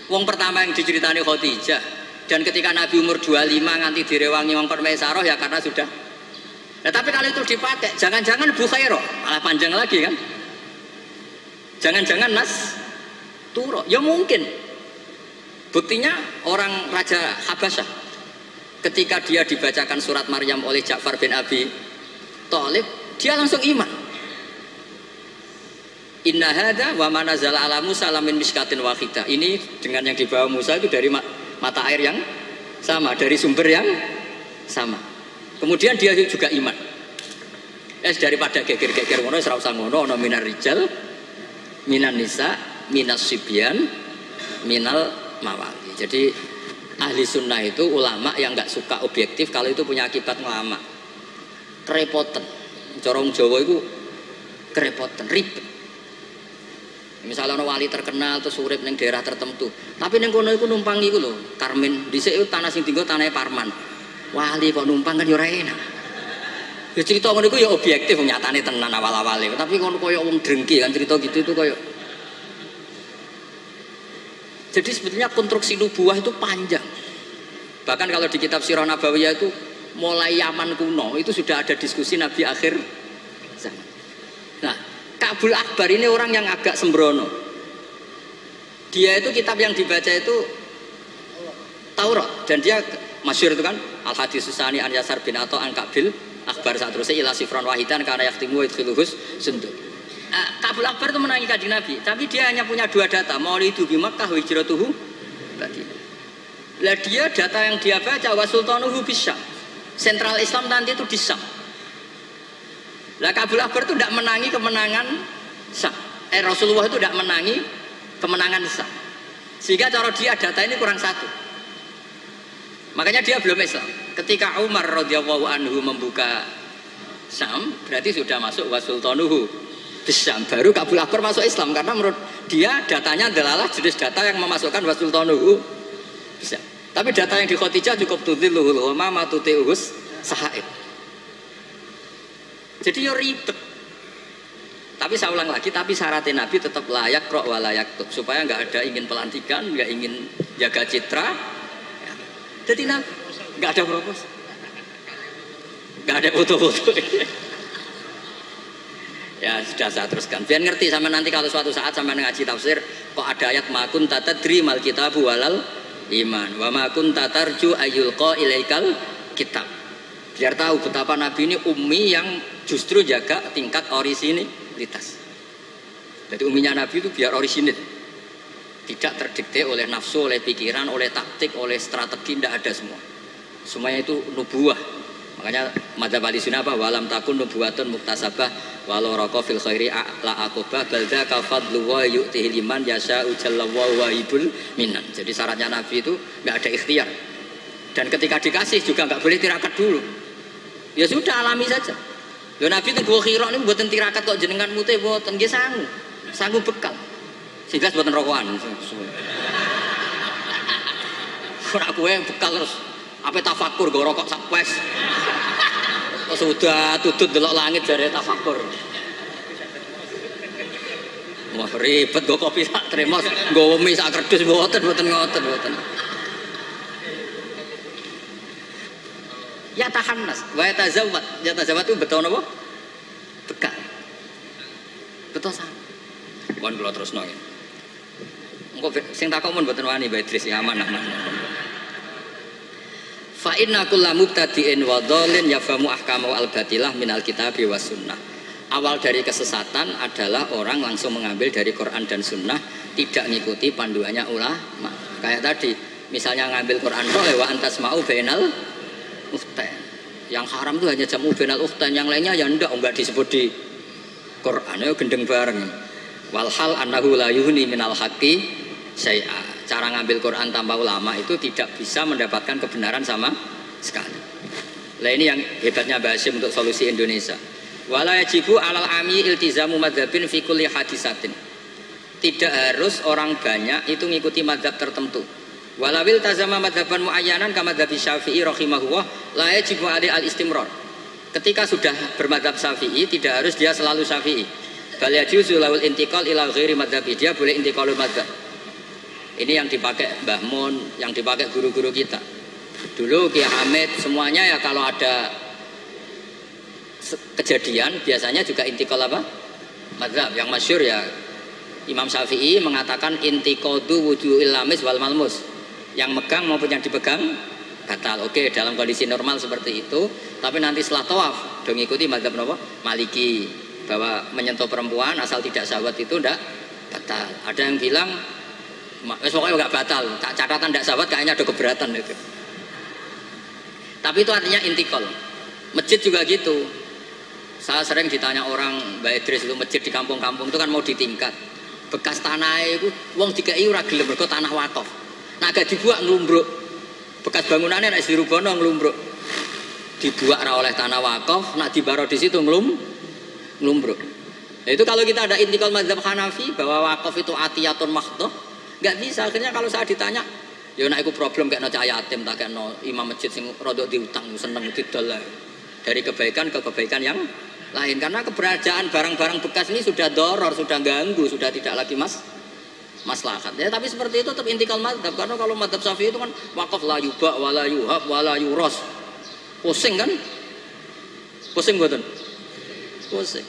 Speaker 1: wong pertama yang diceritani Khadijah, dan ketika Nabi umur 25 nganti direwangi wong Permaisaroh ya karena sudah. Nah, tapi kalau itu dipakai, jangan-jangan Bukhairah, malah panjang lagi kan? Jangan-jangan Nas Turo, ya mungkin. Buktinya orang Raja Habasyah, ketika dia dibacakan surat Maryam oleh Ja'far bin Abi Thalib, dia langsung iman. Inna hadza wa ma nazala ala Musa lamin miskatin wahidah. Ini dengan yang dibawa Musa itu dari mata air yang sama, dari sumber yang sama. Kemudian dia juga iman. Daripada geger-geger ngono ora usah ngono, ana minar rijal, minan nisa, minas sibyan, minal mawali. Jadi ahli sunnah itu ulama yang nggak suka objektif kalau itu punya akibat ngelama. Kerepotan. Corong Jawa itu kerepotan, ribet. Misalnya orang wali terkenal terus urip ning daerah tertentu, tapi ning kono iku numpang iku lho, Karmin. Dhisik itu tanah sing tinggal tanahnya Parman. Wali kok numpang kan ya ora enak. Ya cerita ngono iku ya objektif nyatane tenan awal-awale, tapi kono koyo wong drengki kan cerita gitu itu koyo. Jadi sebetulnya konstruksi nubuwah itu panjang. Bahkan kalau di kitab Sirah Nabawiyah itu mulai Yaman kuno itu sudah ada diskusi Nabi akhir zaman. Nah, Ka'bul Akbar ini orang yang agak sembrono. Dia itu kitab yang dibaca itu Taurat, dan dia masyhur itu kan Al-Hadis Susani an Yasar bin Atha an Ka'bil Akbar saat terusnya ila sifron wahidan karena yaktimu idkhiluhus sunduk. Ka'bul Akbar itu menangi Kanjeng Nabi, tapi dia hanya punya dua data, maulidu bi Makkah wa hijratuhu Madinah. Lah dia data yang dia baca wa sultanuhu bisyam. Sentral Islam nanti itu di Syam. Lah Ka'bul Akbar itu tidak menangi kemenangan Syam. Rasulullah itu tidak menangi kemenangan besar. Sehingga cara dia data ini kurang satu. Makanya dia belum Islam. Ketika Umar radhiyallahu anhu membuka Syam, berarti sudah masuk wasultanuhu Syam. Baru Kabul Akbar masuk Islam karena menurut dia datanya adalah jenis data yang memasukkan wasultanuhu Syam. Tapi data yang di Khadijah cukup tudhilluhul ghama tuti'uhus sahaib. Jadi yo ribet. Tapi saya ulang lagi, tapi syaratnya Nabi tetap layak rok walayak tuh, supaya nggak ada ingin pelantikan, nggak ingin jaga citra. Ya. Jadi nggak ada propos, nggak ada foto-foto. Ya sudah saya teruskan. Biar ngerti sama nanti kalau suatu saat sama ngaji tafsir, kok ada ayat makun tatadri mal kitabu walal iman, wa makun tatarju ayyulqa ilaikal kitab. Biar tahu betapa Nabi ini ummi yang justru jaga tingkat orisinilitas. Jadi umminya Nabi itu biar orisinil, tidak terdikte oleh nafsu, oleh pikiran, oleh taktik, oleh strategi, tidak ada semua. Semuanya itu nubuah. Makanya madzhab Ahlussunnah apa? Walam takun nubuwatun muktasabah walau raqa fil khairi la aqobah balda ka fadlu wa yu'tihi liman yasha'u jalla wa wahibul minan. Jadi syaratnya Nabi itu enggak ada ikhtiar. Dan ketika dikasih juga enggak boleh tirakat dulu. Ya sudah alami saja. Lho Nabi itu gua khira niku mboten tirakat kok jenengan mute mboten nggih sangu. Sangu bekal. Sing jelas mboten rokokan. Ora kowe bekal terus apa tafakur go rokok sak wes. Kok sudah tutut delok langit jare tafakur. Wah ribet go kopi sak tremos, go mie sak kerdus mboten ngoten. Ya tahannas, wa tazawwad. Ya tazawwad itu betul napa? Bekal. Betul sama. Kon kula terusno ya. Engko sing takok mun mboten wani Mbak Idris ya aman. Fa inna kullu mubtadi'in wa dhalin yafamu ahkamu al-batilah minal kitabi was sunnah. Awal dari kesesatan adalah orang langsung mengambil dari Quran dan sunnah, tidak ngikuti panduannya ulama. Kayak tadi, misalnya ngambil Quran wa antasma'u bainal ukhtain. Yang haram itu hanya jamu bainal ukhtain, yang lainnya ya enggak disebut di Quran, ya gendeng bareng. Walhal annahu la yuhni minal haqqi syai'a. Cara ngambil Quran tanpa ulama itu tidak bisa mendapatkan kebenaran sama sekali. Nah ini yang hebatnya Mbak Hasyim untuk solusi Indonesia. Wala yajibu alal ami iltizamu madzhabin fi kulli hadisatin. Tidak harus orang banyak itu ngikuti madzhab tertentu. Walawil tazama madzhaban muayyanan kama madzhabi Syafi'i rahimahullah la yajibu alaihi al-istimrar. Ketika sudah bermadzhab Syafi'i tidak harus dia selalu Syafi'i. Bal yajuzu lawil intiqal ila ghairi madzhabi, dia boleh intiqalul madzhab. Ini yang dipakai Mbah Mun, yang dipakai guru-guru kita. Dulu Kiai Hamid semuanya ya kalau ada kejadian biasanya juga intikal apa? Madzhab. Yang masyhur ya Imam Syafi'i mengatakan intiqadu wujuhil lamis wal malmus. Yang megang maupun yang dipegang batal. Oke, dalam kondisi normal seperti itu, tapi nanti setelah tawaf dong ikuti madzhab apa? Maliki, bahwa menyentuh perempuan asal tidak syahwat itu ndak batal. Ada yang bilang pokoknya enggak batal, catatan tidak sahabat kayaknya ada keberatan itu. Tapi itu artinya intikal. Masjid juga gitu. Saya sering ditanya orang, Mbak Idris itu masjid di kampung-kampung itu kan mau ditingkat. Bekas tanah itu, wong dikei ora gelem mergo tanah wakaf. Nah agak dibuat nglumbruk. Bekas bangunannya nek dirubono nglumbruk. Dibuat ra oleh tanah wakaf, nak dibaro di situ nglumbruk. Nah, itu kalau kita ada intikal mazhab Hanafi bahwa wakaf itu atiyatun mahdhah, nggak bisa. Akhirnya kalau saya ditanya, ya nek iku problem kayak no cahaya yatim tak kayak no imam masjid sing rodok diutang seneng didol dari kebaikan ke kebaikan yang lain, karena keberadaan barang-barang bekas ini sudah doror, sudah ganggu, sudah tidak lagi maslahat ya. Tapi seperti itu tetap intikal mazhab, karena kalau mazhab Syafi'i itu kan wakaf la yuba wala yuhab wala yuros, pusing kan, pusing betul, pusing.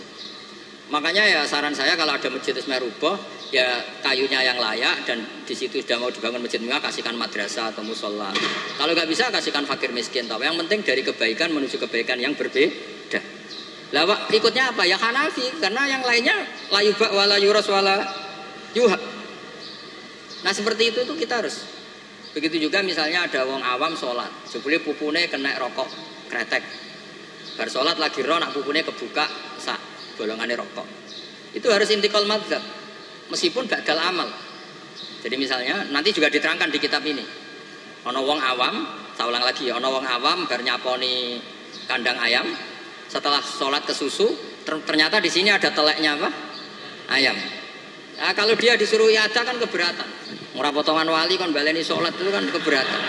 Speaker 1: Makanya ya saran saya kalau ada masjid merubah ya kayunya yang layak, dan di situ sudah mau dibangun masjid mewah, kasihkan madrasah atau musola. Kalau nggak bisa kasihkan fakir miskin. Tapi yang penting dari kebaikan menuju kebaikan yang berbeda. Lah ikutnya apa? Ya Hanafi, karena yang lainnya la yuba wala yuras wala yuhab. Nah seperti itu tuh kita harus. Begitu juga misalnya ada wong awam sholat, sebelum pupune kena rokok kretek. Bar sholat lagi roh nak pupune kebuka sak golongannya rokok. Itu harus intikal madzhab. Meskipun badal amal. Jadi misalnya nanti juga diterangkan di kitab ini. Ono wong awam, saya ulang lagi ya, ono wong awam bar nyaponi kandang ayam, setelah sholat ke susu, ternyata di sini ada teleknya apa? Ayam. Nah, kalau dia disuruh iadah kan keberatan. Ora potongan wali kan baleni sholat itu kan keberatan.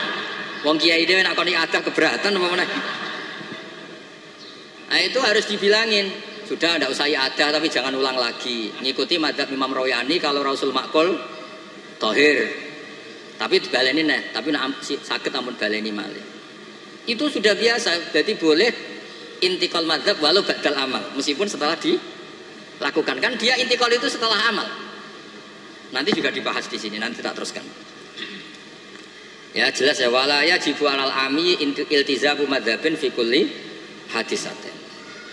Speaker 1: Wong kiai dhewe nek kon iadah keberatan apa meneh. Nah, itu harus dibilangin. Sudah tidak usah iadah tapi jangan ulang lagi. Ngikuti madzhab Imam Royani kalau Rasul Makul Tohir. Tapi baleni nih, tapi sakit ampun baleni malih. Itu sudah biasa. Jadi boleh intikal madzhab walau badal amal, meskipun setelah dilakukan. Kan dia intikal itu setelah amal. Nanti juga dibahas di sini. Nanti tak teruskan. Ya jelas ya. Wala yajibu alal ami iltizamu madzhabin fi kulli hadisatin.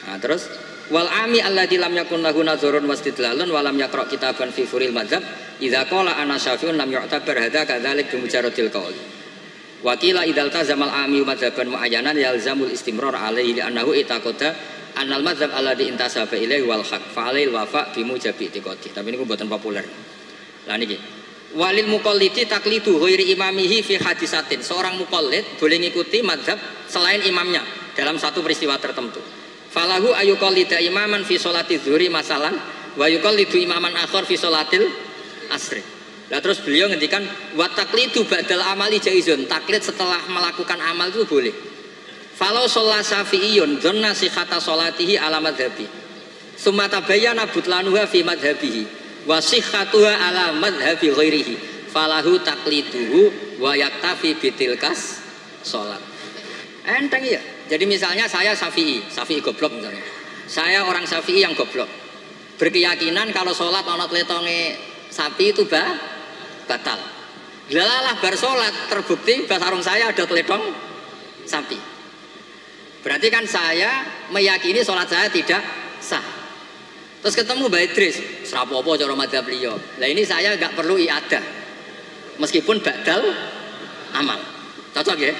Speaker 1: Nah, terus wal ami alladzi lam yakun lahu nazarun wastidlalun wa lam yaqra kitaban fi furil madzhab idza qala ana syafi'un lam yu'tabar hadza kadzalik bi mujarradil qaul wa qila idzal tazamal ami madzhaban muayyanan yalzamul istimrar alaihi li annahu itaqada annal madzhab alladzi intasaba ilaihi wal haq fa alail wafa bi mujabi itiqadi. Tapi niku mboten populer. Lah niki walil muqallidi taqlidu ghairi imamihi fi hadisatin. Seorang muqallid boleh ngikuti madzhab selain imamnya dalam satu peristiwa tertentu. Falahu ayuqallida imaman fi sholati zuhri masalan wa yuqallidu imaman akhar fi sholatil asri. Nah terus beliau ngendikan wa taqlidu ba'dal amali jaizun. Taklid setelah melakukan amal itu boleh. Falau sholat syafi'iyun dhanna sihhata sholatihi ala madhabi summa tabayyana butlanuha fi madhabihi wa sihhatuha ala madhabi ghairihi falahu taqliduhu wa yaktafi bitilkas sholat. Enteng ya. Jadi misalnya saya Syafi'i goblok misalnya. Saya orang Syafi'i yang goblok. Berkeyakinan kalau sholat ana tletonge sapi itu batal. Lalah bar sholat terbukti sarung saya ada teledong sapi. Berarti kan saya meyakini sholat saya tidak sah. Terus ketemu Mbak Idris, serapopo cara madzhab beliau. Lah ini saya nggak perlu iadah. Meskipun badal amal. Cocok ya?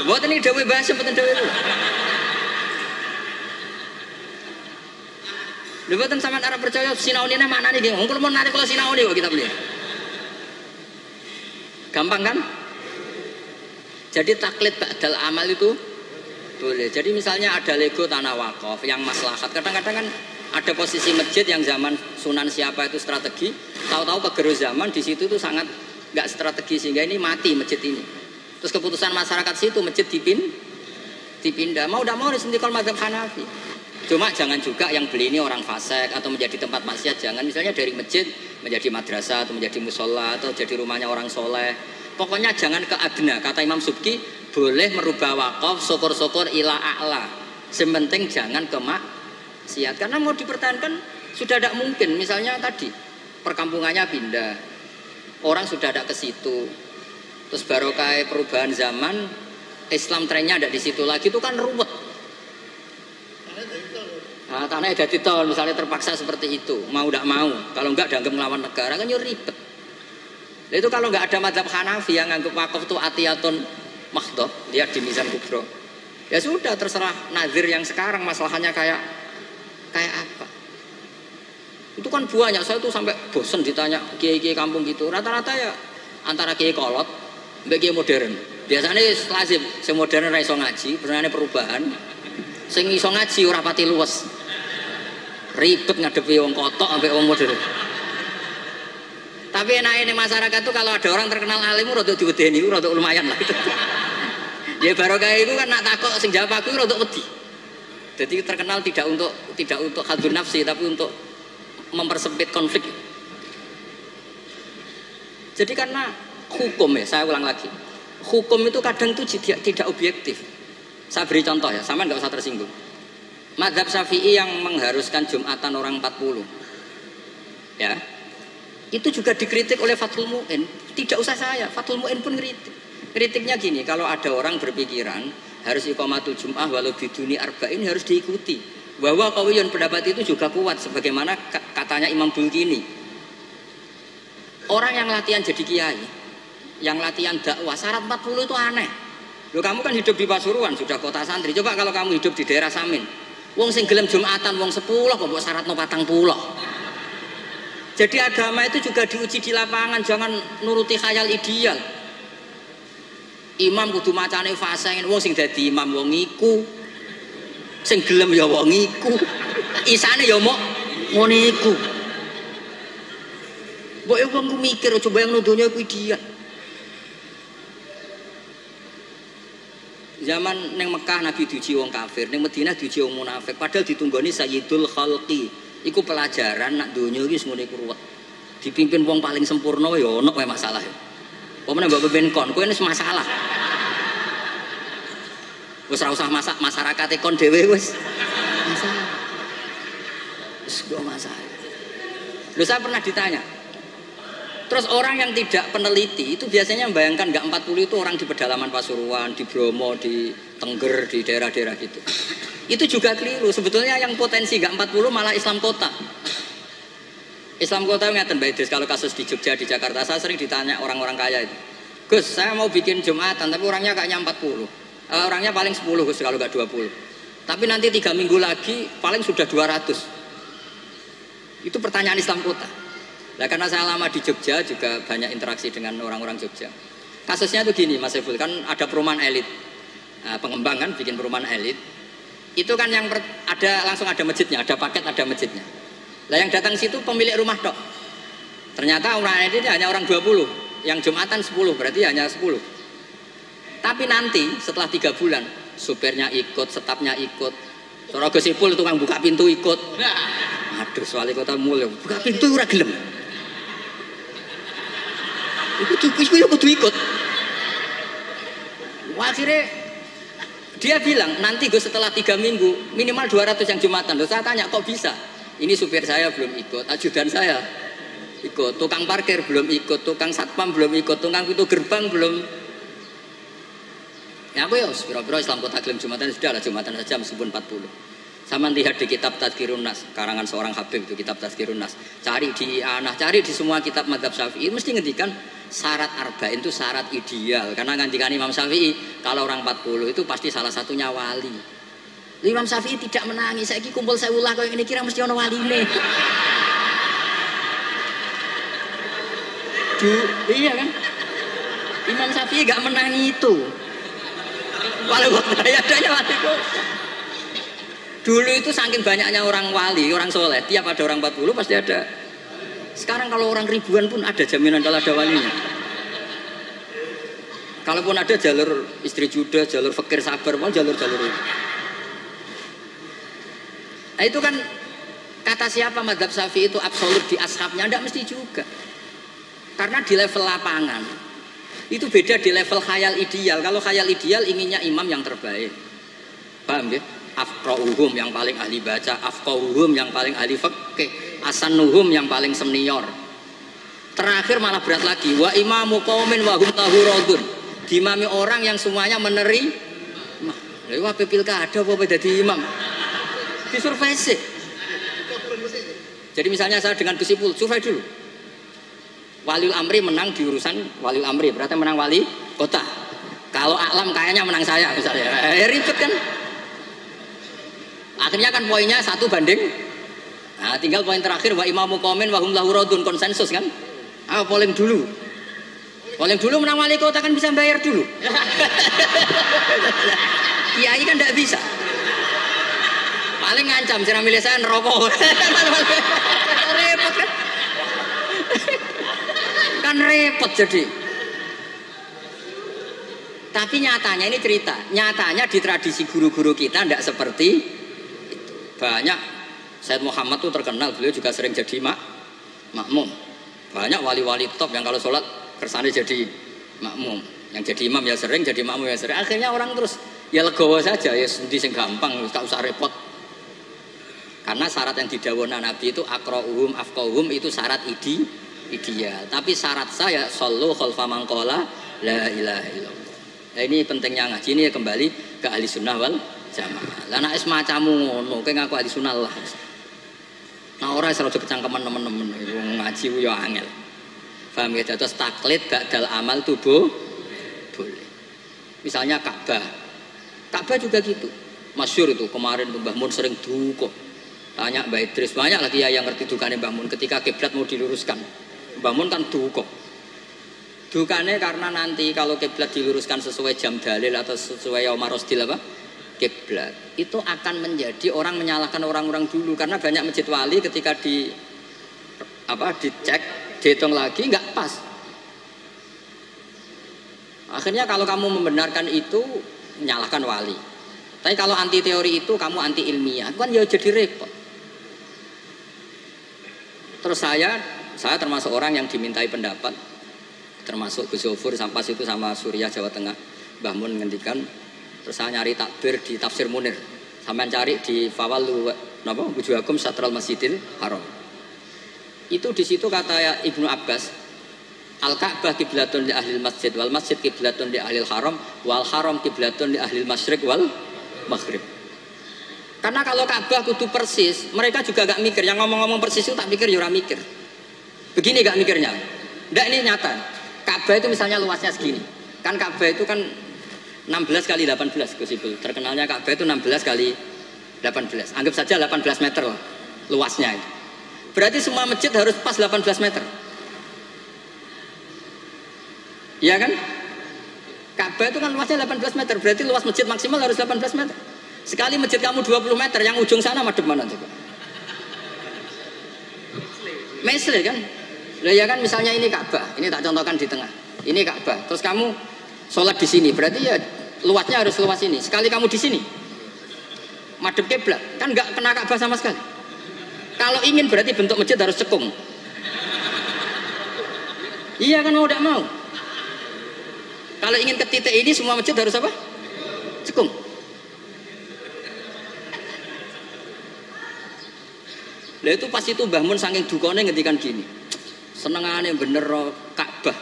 Speaker 1: Buat ini dewe bahasa betul dewe itu. Buatan sama Arab percaya sinau ini mana nih geng? Kalau mau narik kalau sinau ini kok kita beli. Gampang kan? Jadi taklid ba'dal amal itu boleh. Jadi misalnya ada Lego tanah wakaf yang maslahat. Kadang-kadang kan ada posisi masjid yang zaman Sunan siapa itu strategi. Tahu-tahu kegerus zaman di situ tuh sangat nggak strategi sehingga ini mati masjid ini. Terus keputusan masyarakat situ masjid dipindah. Mau tidak mau disentikal madzhab Hanafi. Cuma jangan juga yang beli ini orang fasik atau menjadi tempat maksiat. Jangan misalnya dari masjid menjadi madrasah atau menjadi musola atau jadi rumahnya orang soleh. Pokoknya jangan ke adna. Kata Imam Subki boleh merubah wakaf syukur-syukur ila a'la. Sementing jangan ke maksiat. Karena mau dipertahankan sudah tidak mungkin. Misalnya tadi perkampungannya pindah. Orang sudah ada ke situ. Terus barokah perubahan zaman Islam trennya ada di situ lagi itu kan ruwet. Nah, tanahnya ada di tol misalnya terpaksa seperti itu mau tidak mau kalau enggak dianggap melawan negara kan ribet. Itu kalau enggak ada madzhab Hanafi yang anggap wakaf itu atiyatun mahdhah lihat di Mizan Kubro ya sudah terserah nazir yang sekarang masalahnya kayak apa. Itu kan banyak saya tuh sampai bosen ditanya kiai-kiai kampung gitu rata-rata ya antara kiai kolot mbek kiai modern. Biasanya lazim sing modern ra iso ngaji, benerane perubahan. Sing iso ngaji ora pati luwes. Ribet ngadepi wong kotok ambek wong modern. Tapi enake ning masyarakat tuh kalau ada orang terkenal alim rada diwedeni, rada lumayan lah. Ya barokah itu kan nak takok sing jawab aku rada wedi. Jadi terkenal tidak untuk hadun nafsi tapi untuk mempersempit konflik. Jadi karena hukum ya, saya ulang lagi. Hukum itu kadang itu tidak objektif. Saya beri contoh ya, sama nggak usah tersinggung. Madzhab Syafi'i yang mengharuskan Jumatan orang 40. Ya. Itu juga dikritik oleh Fathul Mu'in. Tidak usah saya, Fathul Mu'in pun kritik. Kritiknya gini, kalau ada orang berpikiran harus iqamatul Jum'ah walau biduni arba'in harus diikuti. Bahwa qawiyun pendapat itu juga kuat sebagaimana katanya Imam Bulkini. Orang yang latihan jadi kiai, yang latihan dakwah syarat 40 itu aneh. Loh kamu kan hidup di Pasuruan, sudah kota santri. Coba kalau kamu hidup di daerah Samin. Wong sing gelem Jumatan wong 10 kok mbok syaratno 40. Jadi agama itu juga diuji di lapangan, jangan nuruti khayal ideal. Imam kudu macane fasih, wong sing dadi imam wong iku. Sing gelem ya wong iku. Isane ya mok ngene iku. Mbok wong ku mikir aja bayangno donya iku ideal. Zaman neng Mekah Nabi diuji wong kafir, neng Madinah diuji wong munafik. Padahal ditunggoni Sayyidul Khalqi. Iku pelajaran nak donya iki wis ngene iku ruwet. Dipimpin wong paling sempurna ya ono wae masalah. Pemene mbok pimpin kon, kowe wis masalah. Wis ora usah masyarakat kon dhewe wis masalah. Wis go masalah. Lho saya pernah ditanya. Terus orang yang tidak peneliti itu biasanya membayangkan enggak 40 itu orang di pedalaman Pasuruan, di Bromo, di Tengger, di daerah-daerah gitu. Itu juga keliru. Sebetulnya yang potensi enggak 40 malah Islam kota. Islam kota ngeten Mbak Idris, kalau kasus di Jogja, di Jakarta, saya sering ditanya orang-orang kaya itu. Gus, saya mau bikin Jumatan, tapi orangnya kayaknya 40. Orangnya paling 10 Gus, kalau enggak 20. Tapi nanti 3 minggu lagi paling sudah 200. Itu pertanyaan Islam kota. Nah, karena saya lama di Jogja juga banyak interaksi dengan orang-orang Jogja. Kasusnya itu gini Mas Eful, kan ada perumahan elit, pengembang kan bikin perumahan elit. Itu kan yang langsung ada masjidnya, ada paket ada masjidnya. Lah yang datang situ pemilik rumah tok. Ternyata orang elit hanya orang 20, yang Jumatan 10, berarti hanya 10. Tapi nanti setelah 3 bulan, supirnya ikut, stafnya ikut. Sora Gosipul tukang buka pintu ikut. Aduh, wali kota mulya, buka pintu ora gelem. Iku kudu ikut. Wah, akhirnya dia bilang nanti gue setelah 3 minggu minimal 200 yang Jumatan. Loh, saya tanya kok bisa? Ini supir saya belum ikut, ajudan saya ikut, tukang parkir belum ikut, tukang satpam belum ikut, tukang pintu gerbang belum. Ya aku ya, pira-pira Islam kota klaim Jumatan sudah lah Jumatan saja meskipun 40. Sama lihat di kitab Tazkirun Nas, karangan seorang Habib itu kitab Tazkirun Nas. Cari di cari di semua kitab mazhab Syafi'i mesti ngendikan syarat arba'in itu syarat ideal. Karena ngendikan Imam Syafi'i kalau orang 40 itu pasti salah satunya wali. Imam Syafi'i tidak menangis. Saiki kumpul sewulah kau ini kira mesti ono waline. Iya kan? Imam Syafi'i gak menangi itu. Walau adanya wali kok. Dulu itu saking banyaknya orang wali, orang soleh, tiap ada orang 40 pasti ada. Sekarang kalau orang ribuan pun ada jaminan kalau ada walinya. Kalaupun ada jalur istri juda, jalur fakir sabar, mau jalur-jalur itu. Nah itu kan kata siapa mazhab Syafi'i itu absolut di ashabnya, tidak mesti juga. Karena di level lapangan itu beda di level khayal ideal. Kalau khayal ideal inginnya imam yang terbaik. Paham ya? Afqahuhum yang paling ahli baca, afqahuhum yang paling ahli fikih, asanuhum yang paling senior. Terakhir malah berat lagi, wa imamu qaumin wa hum lahu radun. Dimami orang yang semuanya menerima. Lha wae pilkada apa dadi imam? Disurvei sih. Jadi misalnya saya dengan Gus Ipul, survei dulu. Waliul Amri menang di urusan Waliul Amri, berarti menang wali kota. Kalau Aklam kayaknya menang saya misalnya. Ribet kan? Akhirnya kan poinnya 1 banding. Nah, tinggal poin terakhir wa imamu qaumin wa hum lahu radun, konsensus kan? Polling dulu. Polling dulu menang wali kota kan bisa bayar dulu. Kiai kan enggak bisa. Paling ngancam sira milih saya neraka. Repot kan? Kan repot jadi. Tapi nyatanya ini cerita. Nyatanya di tradisi guru-guru kita enggak seperti itu. Banyak Sayyid Muhammad tuh terkenal, beliau juga sering jadi makmum. Banyak wali-wali top yang kalau sholat kersane jadi makmum. Yang jadi imam ya sering, jadi makmum ya sering. Akhirnya orang terus ya legowo saja, ya sendi sing gampang, tak usah repot. Karena syarat yang didhawuhna Nabi itu aqra'uhum afqahuhum itu syarat ideal. Tapi syarat saya shallu khalfa man qala la ilaha illallah. Nah, ini pentingnya ngaji ini ya kembali ke ahli sunnah wal jamaah. Lah nek semacammu ngono, kowe ngaku ahli sunnah lah. Nah ora iso kecangkeman temen-temen ngaji ku yo angel. Paham ya, terus taklid ba'dal amal tubuh boleh. Misalnya Ka'bah juga gitu. Masyhur itu kemarin Mbah Mun sering duka. Tanya Mbah Idris, banyak lagi ya yang ngerti dukane Mbah Mun ketika kiblat mau diluruskan. Mbah Mun kan duka. Dukane karena nanti kalau kiblat diluruskan sesuai jam dalil atau sesuai yaumar rosdil apa? Kiblat itu akan menjadi orang menyalahkan orang-orang dulu karena banyak masjid wali ketika dicek dihitung lagi nggak pas. Akhirnya kalau kamu membenarkan itu menyalahkan wali. Tapi kalau anti teori itu kamu anti ilmiah kan ya jadi repot. Terus saya termasuk orang yang dimintai pendapat, termasuk Gus Zofur sampai situ sama Suriah Jawa Tengah. Mbah Mun ngendikan. Terus saya nyari takbir di Tafsir Munir. Sampai cari di Fawal Wujuhakum Satral Masjidil Haram. Itu di situ kata Ibnu Abbas, Al-Ka'bah kiblatun li ahlil masjid wal masjid kiblatun li ahlil haram wal haram kiblatun li ahlil masyriq wal maghrib. Karena kalau Ka'bah kudu persis, mereka juga gak mikir. Yang ngomong-ngomong persis itu tak pikir ya ora mikir. Begini gak mikirnya. Ndak, ini nyata. Ka'bah itu misalnya luasnya segini. Kan Ka'bah itu kan 16 kali 18 Gus Ibul. Terkenalnya Ka'bah itu 16 kali 18. Anggap saja 18 meter lah luasnya itu. Berarti semua masjid harus pas 18 meter. Iya kan? Ka'bah itu kan luasnya 18 meter. Berarti luas masjid maksimal harus 18 meter. Sekali masjid kamu 20 meter, yang ujung sana madep mana coba? Mesle kan? Lah ya kan misalnya ini Ka'bah, ini tak contohkan di tengah. Ini Ka'bah. Terus kamu sholat di sini, berarti ya luasnya harus luas ini. Sekali kamu di sini, madep kiblat, kan nggak kena Ka'bah sama sekali. Kalau ingin berarti bentuk masjid harus cekung. Iya kan mau tidak mau. Kalau ingin ke titik ini semua masjid harus apa? Cekung. Lah itu pas itu Mbah Mun saking dukane ngendikan gini. Senengane bener Ka'bah.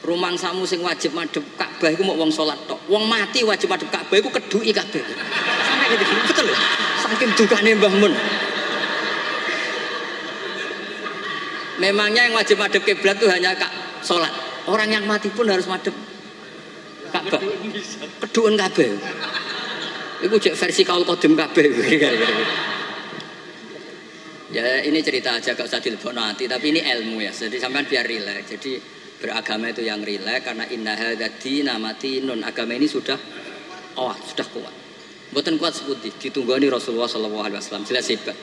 Speaker 1: Rumangsamu sing wajib madhep Ka'bah iku mok wong salat tok. Wong mati wajib madhep Ka'bah iku keduki kabeh. Sampai gitu. Betul lho. Saking dukane Mbah Mun. Memangnya yang wajib madhep kiblat itu hanya salat. Orang yang mati pun harus madhep Ka'bah. Keduken kabeh. Iku cek versi kaul qadim kabeh. Ya ini cerita aja gak usah dilebokno ati, tapi ini ilmu ya. Jadi sampean biar rileks. Jadi beragama itu yang rileks karena inna hadzal matinun. Agama ini sudah kuat. Mboten kuat seputi ditunggoni Rasulullah sallallahu alaihi wasallam jelas hebat.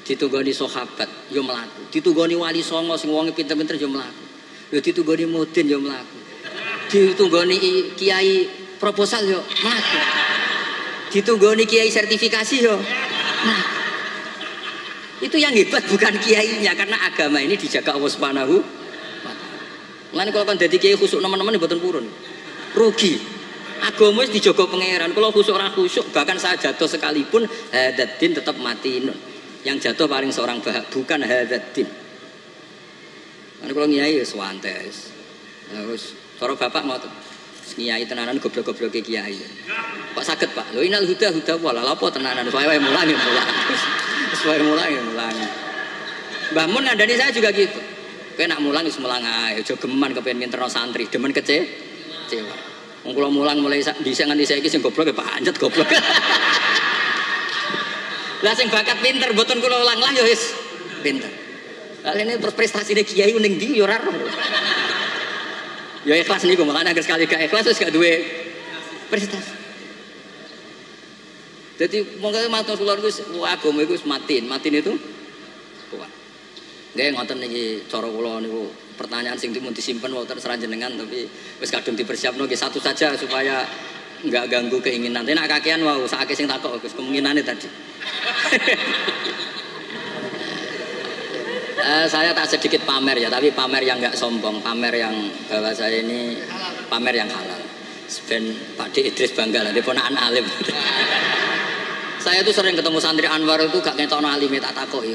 Speaker 1: Ditunggoni sahabat yo mlaku. Ditunggoni wali songo sing wonge pinter-pinter yo mlaku. Yo ditunggoni mudin yo mlaku. Ditunggoni kiai proposal yo mlaku. Ditunggoni kiai sertifikasi yo mlaku. Itu yang hebat bukan kiainya karena agama ini dijaga Allah Subhanahu wa taala. Lan kalau kan dadi kiai khusuk teman-teman mboten purun. Rugi. Agama wis dijaga pangeran. Kalau khusuk ora khusuk bahkan saya jatuh sekalipun hadatin tetap mati. Yang jatuh paling seorang bukan hadatin. Kan kalau kiai wis wantes. Terus cara bapak ngoten. Kiai tenanan goblok-gobloke kiai. Kok saged Pak? Lho inal huda wala apa tenanan wae mulang. Sesuai mulang. Mbah Mun ngandani saya juga gitu. Kowe nak mulang wis mulang ae, aja geman kepengin nginterno santri, demen kecewa. Wong kula mulang mulai dhisik nganti saiki sing goblok ya pancet goblok. Lah sing bakat pinter mboten kula ulang lah ya wis pinter. Lah ini prestasine kiai ning ndi ya ora roh. Ya ikhlas niku makane anggere sekali gak ikhlas wis gak duwe prestasi. Jadi monggo matur kula niku agama iku matin itu kuat. Nggih ngoten niki cara kula niku pertanyaan sing dipun disimpen wonten seranjenengan tapi wis kadung dipersiapno nggih satu saja supaya enggak ganggu keinginan. Nek kakean wau sakake sing takok Gus kemungkinane tadi. Saya tak sedikit pamer ya, tapi pamer yang enggak sombong, pamer yang bahwa saya ini pamer yang halal. Ben Pak D Idris bangga lah, dia ponakan alim. Saya itu sering ketemu santri Anwar itu gak ngetokno alime tak takoki.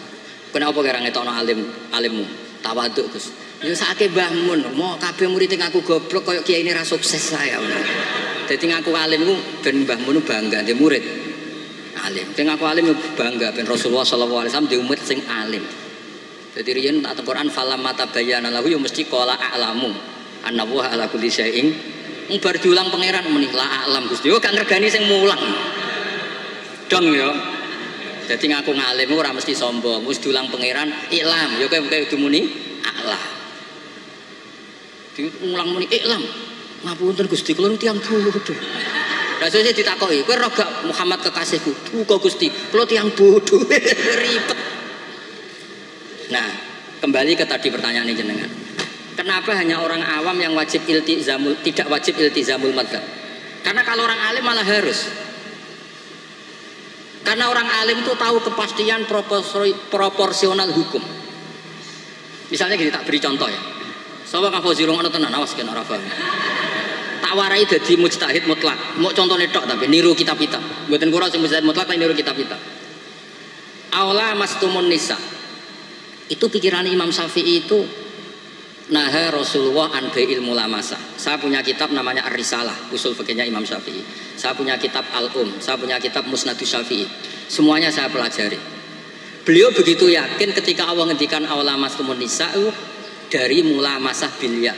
Speaker 1: Kenapa kira ngetokno alimmu? Tawaduk Gus. Ya sakake Mbah Mun, mau kabeh murid ngaku goblok koyo kiai ini ra sukses saya. Dadi ngaku alim ku ben Mbah Mun bangga dhe murid alim. Sing ngaku alim bangga ben Rasulullah sallallahu alaihi wasallam dhe umat sing alim. Dadi riyen tak Al-Qur'an falam mata bayana lahu ya mesti qala a'lamu annahu ala kulli syai'in. Bar diulang pangeran muni la a'lam Gusti. Yo gak ngergani sing mulang. Dong ya. Jadi ngaku ngalim ora mesti sombong, wis diulang pangeran iklam, ya kowe kudu muni Allah. Diulang muni iklam. Ngapunten Gusti kula tiyang bodho. Lah sesuk ditakoki, kowe roh gak Muhammad kekasihku? Uga Gusti, kula tiyang bodho. Ribet. Nah, kembali ke tadi pertanyaan jenengan. Kenapa hanya orang awam yang wajib iltizamul, tidak wajib iltizamul madzhab? Karena kalau orang alim malah harus. Karena orang alim itu tahu kepastian proporsional hukum. Misalnya gini, tak beri contoh ya. Sapa kang fauzi rong ana tenan awas kena ora paham. Tak warai dadi mujtahid mutlak. Mau contohnya tok tapi niru kitab-kitab. Mboten kula sing mujtahid mutlak tapi niru kitab-kitab. Aula mastumun nisa. Itu pikiran Imam Syafi'i itu naha Rasulullah an bai'il mulamasa. Saya punya kitab namanya Ar-Risalah, usul fikihnya Imam Syafi'i. Saya punya kitab Al-Um, saya punya kitab Musnadus Syafi'i. Semuanya saya pelajari. Beliau begitu yakin ketika Allah ngendikan aula mastumun nisa dari mulamasah bilya.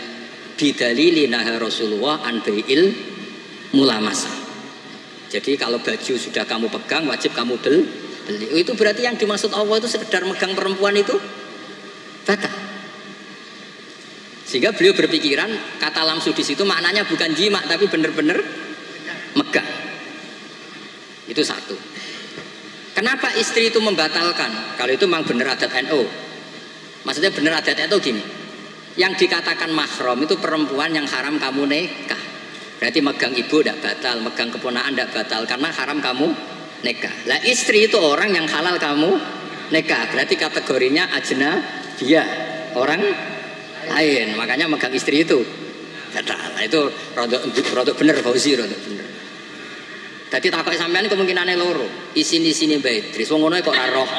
Speaker 1: Bidalili naha Rasulullah an bai'il mulamasa. Jadi kalau baju sudah kamu pegang wajib kamu beli. Itu berarti yang dimaksud Allah itu sekedar megang perempuan itu batal. Sehingga beliau berpikiran kata lamsu di situ maknanya bukan jima tapi benar-benar megang. Itu satu. Kenapa istri itu membatalkan? Kalau itu memang benar adat NU. Maksudnya benar adat NU gini. Yang dikatakan mahram itu perempuan yang haram kamu nikah. Berarti megang ibu tidak batal, megang keponakan tidak batal karena haram kamu nikah. Lah istri itu orang yang halal kamu nikah. Berarti kategorinya ajnabiyah, orang lain. Makanya megang istri itu batal. Nah, itu rodok bener Fauzi, rodok bener. Tadi takut sampean kemungkinannya loro. Isin-isine Mbak Idris. Wong ngono kok ora roh.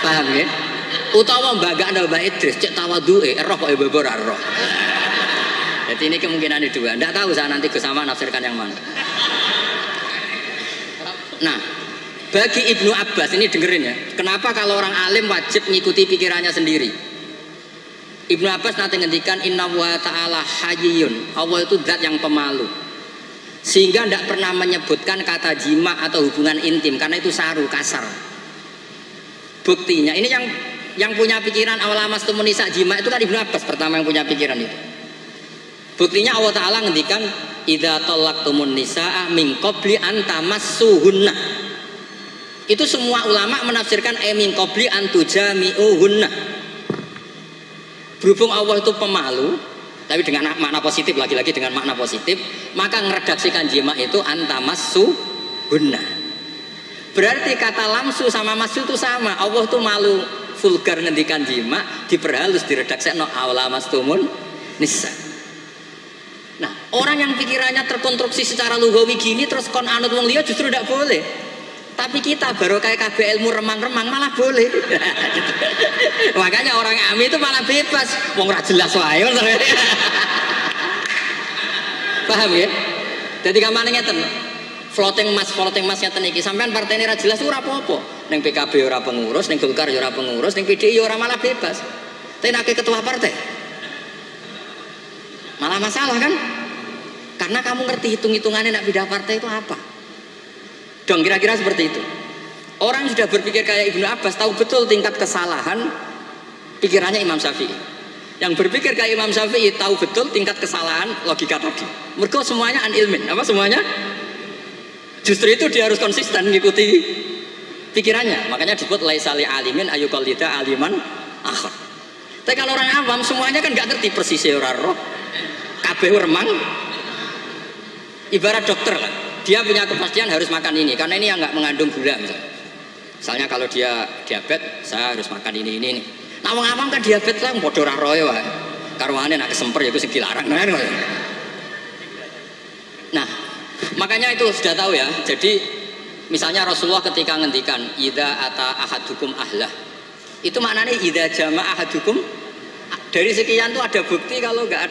Speaker 1: Paham ya? Utawa mbagakno Mbak Idris cek tawadhuke roh kok mbok ora roh. Jadi ini kemungkinannya dua. Ndak tahu saya nanti Gus Sama nafsirkan yang mana. Nah, bagi Ibnu Abbas ini dengerin ya. Kenapa kalau orang alim wajib mengikuti pikirannya sendiri? Ibnu Abbas nanti ngendikan Inna wa ta'ala hayyun. Allah itu zat yang pemalu. Sehingga tidak pernah menyebutkan kata jima atau hubungan intim karena itu saru kasar. Buktinya ini yang punya pikiran awal mastumun nisa jima itu kan Ibnu Abbas pertama yang punya pikiran itu. Buktinya Allah Ta'ala ngendikan idza talaqtumun nisaa min qabli an tamassuhunna. Itu semua ulama menafsirkan min qabli an tujami'uhunna. Berhubung Allah itu pemalu, tapi dengan makna positif, lagi-lagi dengan makna positif, maka meredaksikan jima itu antamassuhunna. Berarti kata lamsu sama masu itu sama. Allah itu malu vulgar ngendikan jima, diperhalus diredaksikno aula mastumun nisa. Nah, orang yang pikirannya terkonstruksi secara lughawi gini terus kon anut wong liya justru tidak boleh. Tapi kita baru kayak KB ilmu remang-remang malah boleh. Makanya orang ami itu malah bebas. Wong ora jelas wae. Paham ya? Jadi kamane ngeten. Floating mas ngeten iki. Sampean partene ora jelas ora apa-apa. Ning PKB ora pengurus, ning Golkar ya ora pengurus, ning PDI ya ora malah bebas. Tapi nek ketua partai malah masalah kan? Karena kamu ngerti hitung-hitungannya nak pindah partai itu apa? Dong kira-kira seperti itu. Orang sudah berpikir kayak Ibnu Abbas tahu betul tingkat kesalahan pikirannya Imam Syafi'i. Yang berpikir kayak Imam Syafi'i tahu betul tingkat kesalahan logika tadi. Mereka semuanya an ilmin, apa semuanya? Justru itu dia harus konsisten mengikuti pikirannya. Makanya disebut laisali alimin ayuqallida aliman akhar. Tapi kalau orang awam semuanya kan nggak ngerti persis ora roh. Kabeh remang. Ibarat dokter lah. Dia punya kepastian harus makan ini karena ini yang nggak mengandung gula misalnya kalau dia diabetes saya harus makan ini nih. Nah wong awam kan diabetes lah padha ora roe wae. Karwane nak kesemper ya iku sing dilarang. Nah, makanya itu sudah tahu ya. Jadi misalnya Rasulullah ketika ngendikan idza ata ahadukum ahlah. Itu maknanya idza jama'a ahadukum dari sekian tuh ada bukti kalau nggak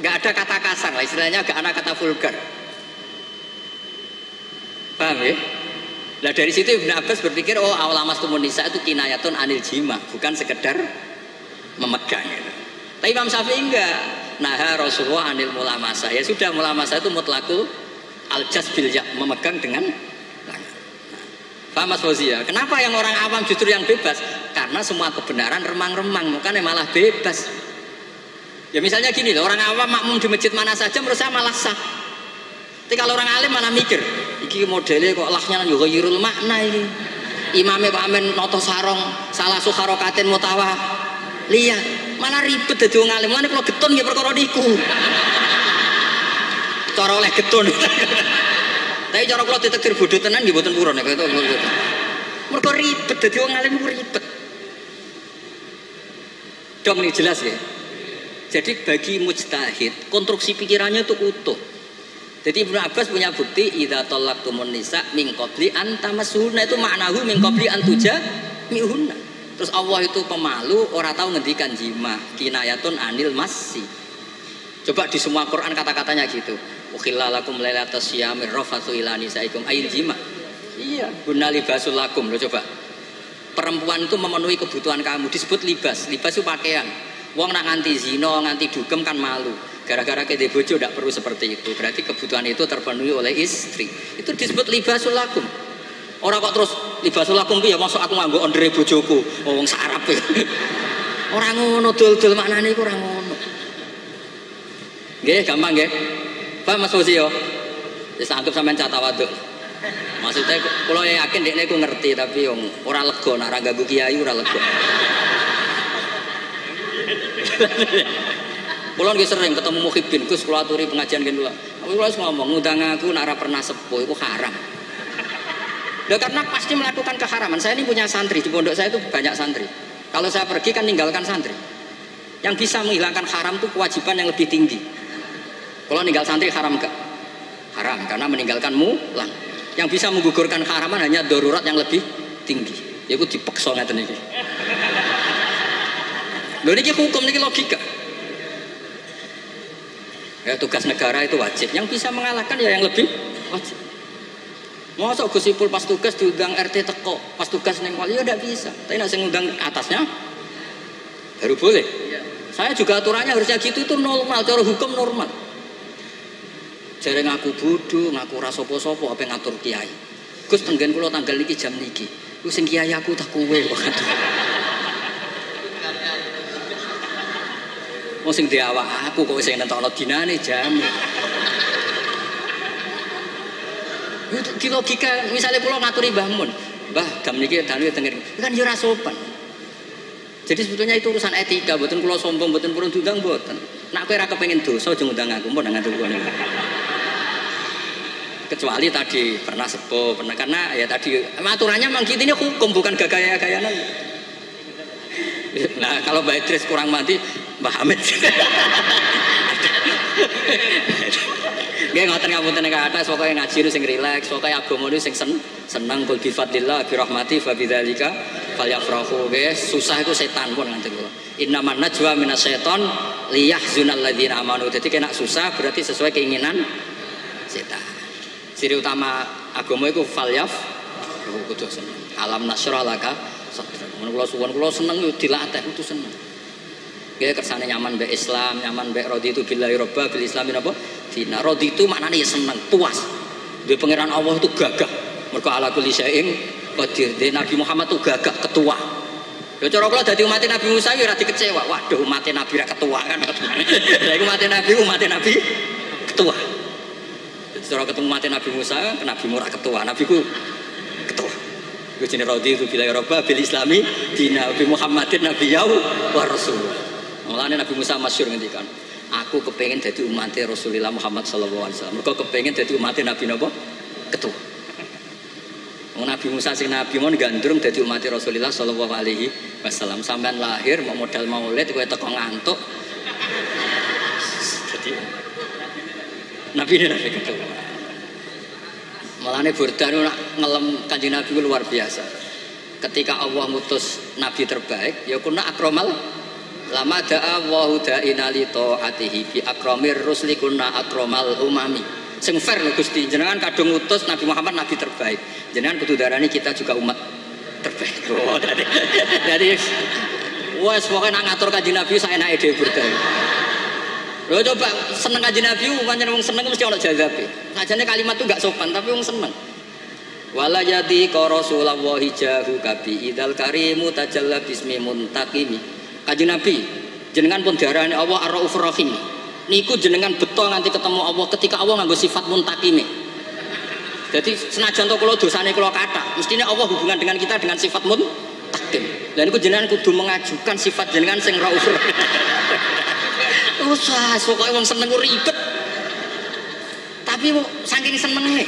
Speaker 1: ada kata kasar lah istilahnya nggak ada kata vulgar. Paham ya? Nah dari situ Ibnu Abbas berpikir oh awal mastumun nisa itu kinayatun anil jima bukan sekedar memegang gitu. Tapi Imam Syafi'i enggak. Nah Rasulullah anil mulamasa ya sudah mulamasa itu mutlakul Al-jas bil ya, memegang dengan tangan. Paham Mas Fauzi ya? Kenapa yang orang awam justru yang bebas? Karena semua kebenaran remang-remang, makanya malah bebas. Ya misalnya gini loh, orang awam makmum di masjid mana saja menurut saya malah sah. Tapi kalau orang alim malah mikir, iki modelnya kok lahnya juga yurul makna ini. Imamnya Pak Amin noto sarong, salah suharokatin mutawa. Lihat, malah ribet dadi wong alim. Mulane kula getun nggih perkara niku. Cara oleh getun. Tapi cara kula ditegur bodho tenan nggih mboten purun nek itu. Mergo ribet dadi wong alim ku ribet. Dong nih jelas ya. Jadi bagi mujtahid, konstruksi pikirannya itu utuh. Jadi Ibnu Abbas punya bukti idza talaqtumun nisa min qabli an tamassuhunna, itu maknahu min qabli an tujamihunna. Terus Allah itu pemalu, ora tahu ngendikan jima, kinayatun anil massi. Coba di semua Quran kata-katanya gitu. Ukhilla lakum lailatas syiyamir rafathu ila nisaikum ayil jima. Iya, guna libasul lakum. Loh coba. Perempuan itu memenuhi kebutuhan kamu, disebut libas. Libas itu pakaian. Wong nak nganti zina, nganti dugem kan malu. Gara-gara kede bojo tidak perlu seperti itu. Berarti kebutuhan itu terpenuhi oleh istri. Itu disebut libasul lakum. Orang kok terus libasul lakum ki ya masuk aku nganggo ondere bojoku. Wong sarap ya. Ora ngono dol-dol maknane iku ora ngono. Nggih, gampang nggih. Paham Mas Fauzi yo? Wis anggap sampean catawaduk. Maksudnya kula yakin dekne ku ngerti tapi yo ora lega nek ora ganggu kiai ora lega. Kulo nggih sering ketemu muhibin, Gus kula aturi pengajian kene kula. Aku wis ngomong ngundang aku nek ora pernah sepuh iku haram. Loh, karena pasti melakukan keharaman. Saya ini punya santri di pondok saya itu banyak santri. Kalau saya pergi kan ninggalkan santri. Yang bisa menghilangkan haram itu kewajiban yang lebih tinggi. Kalau ninggal santri haram enggak? Haram karena meninggalkan mulang. Yang bisa menggugurkan haraman hanya darurat yang lebih tinggi. Yaitu dipeksa ngeten iki. Lho niki hukum niki logika. Ya, tugas negara itu wajib. Yang bisa mengalahkan ya yang lebih wajib. Masa Gus Ipul pas tugas diundang RT teko, pas tugas neng wali ya tidak bisa. Tapi nak ngundang atasnya baru boleh. Ya. Saya juga aturannya harusnya gitu, itu normal, cara hukum normal. Jare ngaku bodoh, ngaku ra sapa-sapa apa ngatur kiai. Gus tenggen kula tanggal niki jam niki. Ku sing kiai aku tak kowe kok. Wong sing di awak aku kok sing nentokno dinane jam. Di logika misalnya pulau ngaturi Mbah Mun, Mbah jam niki danu tengen kan yo ora sopan. Jadi sebetulnya itu urusan etika, mboten kula sombong, mboten purun diundang mboten. Nek kowe ora kepengin dosa aja ngundang aku, pun nang kula niku. Kecuali tadi pernah sepuh, pernah karena ya tadi aturannya memang gitu, ini hukum bukan gaya-gayanan. Nah kalau Mbak Idris kurang mati, Mbah Hamid. Nggih ngoten ngapunten nek atas pokoke ngaji sing rileks, pokoke agama niku sing seneng kul bi fadlillah bi rahmati fa bidzalika falyafrahu. Nggih susah iku setan pun ngoten kula. Innaman najwa minasyaiton liyahzunal ladzina amanu. Dadi kena susah berarti sesuai keinginan setan. Ciri utama agama iku falyaf kudu seneng. Alam nasrah laka sadrak. Mun kula suwun kula seneng yo dilatih kudu seneng. Nggih kersane nyaman mbek Islam, nyaman mbek raditu billahi robba bil islami napa? Dina raditu maknane ya seneng, puas. Duwe pangeran Allah itu gagah. Mergo ala kulli syai'in qadir. Nabi Muhammad itu gagah ketua. Ya cara kula dadi umat Nabi Musa ya ora dikecewa. Waduh umat Nabi ra ketua kan. Lah iku umat Nabi ketua. Cara ketemu umat Nabi Musa, Nabi Murah ketua, Nabi ku ketua. Iku jenenge raditu billahi robba bil islami dina Nabi Muhammadin nabiyyu wa rasul. Mulane Nabi Musa masyhur ngendikan, aku kepengen jadi umatnya Rasulullah Muhammad sallallahu alaihi wasallam. Mergo kepengen jadi umatnya Nabi napa? Ketua. Nabi Musa sing nabi mon gandrung dadi umatnya Rasulullah sallallahu alaihi wasallam. Sampean lahir mau modal maulid kowe teko ngantuk. Jadi Nabi ini Nabi ketua. Mulane Burdan nak ngelem Kanjeng Nabi luar biasa. Ketika Allah ngutus nabi terbaik, ya kunna akramal lama da'a Allahu da'ina li ta'atihi bi akramir rusli kunna akramal umami. Sing fair lho Gusti, jenengan kadung ngutus Nabi Muhammad nabi terbaik. Jenengan kudu darani kita juga umat terbaik. Oh, jadi wes pokoke nak ngatur Kanjeng Nabi saenake dhewe Burdan. Lho coba seneng Kanjeng Nabi, pancen wong seneng mesti ana jazabe. Sajane kalimat itu enggak sopan tapi wong seneng. Wala yati ka Rasulullah jahu kabi idal karimu tajalla bismi muntaqimi. Kanjeng Nabi, jenengan pun diarani Allah Ar-Raufur Rahim. Niku jenengan beto nganti ketemu Allah ketika Allah nganggo sifat muntaqimi. Jadi senajan to kula dosane kula kathah, mestine Allah hubungan dengan kita dengan sifat muntaqim. Lah niku jenengan kudu mengajukan sifat jenengan sing Raufur. Usah, pokoknya wong seneng ribet. Tapi saking senenge.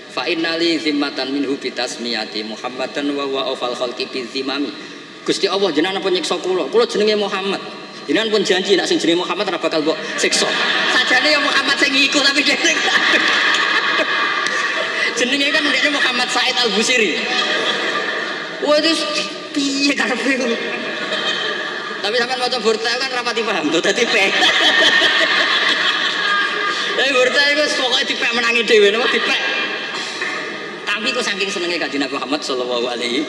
Speaker 1: Fa innali zimmatan minhu bitasmiyati Muhammadan wa huwa awfal khalqi bizimami. Gusti Allah jenengan pun nyiksa kula jenenge Muhammad. Jenengan pun janji nek sing jenenge Muhammad ora bakal mbok siksa. Sajane ya Muhammad sing iku tapi dhewe. Jenenge kan ndekne Muhammad Said Al-Busiri. Waduh piye karepe ngono. Tapi sampean maca burda kan rapati paham to dadi pek. Tapi burda iku pokoke dipek menangi dhewe napa dipek. Tapi kok saking senenge Kanjeng Nabi Muhammad sallallahu alaihi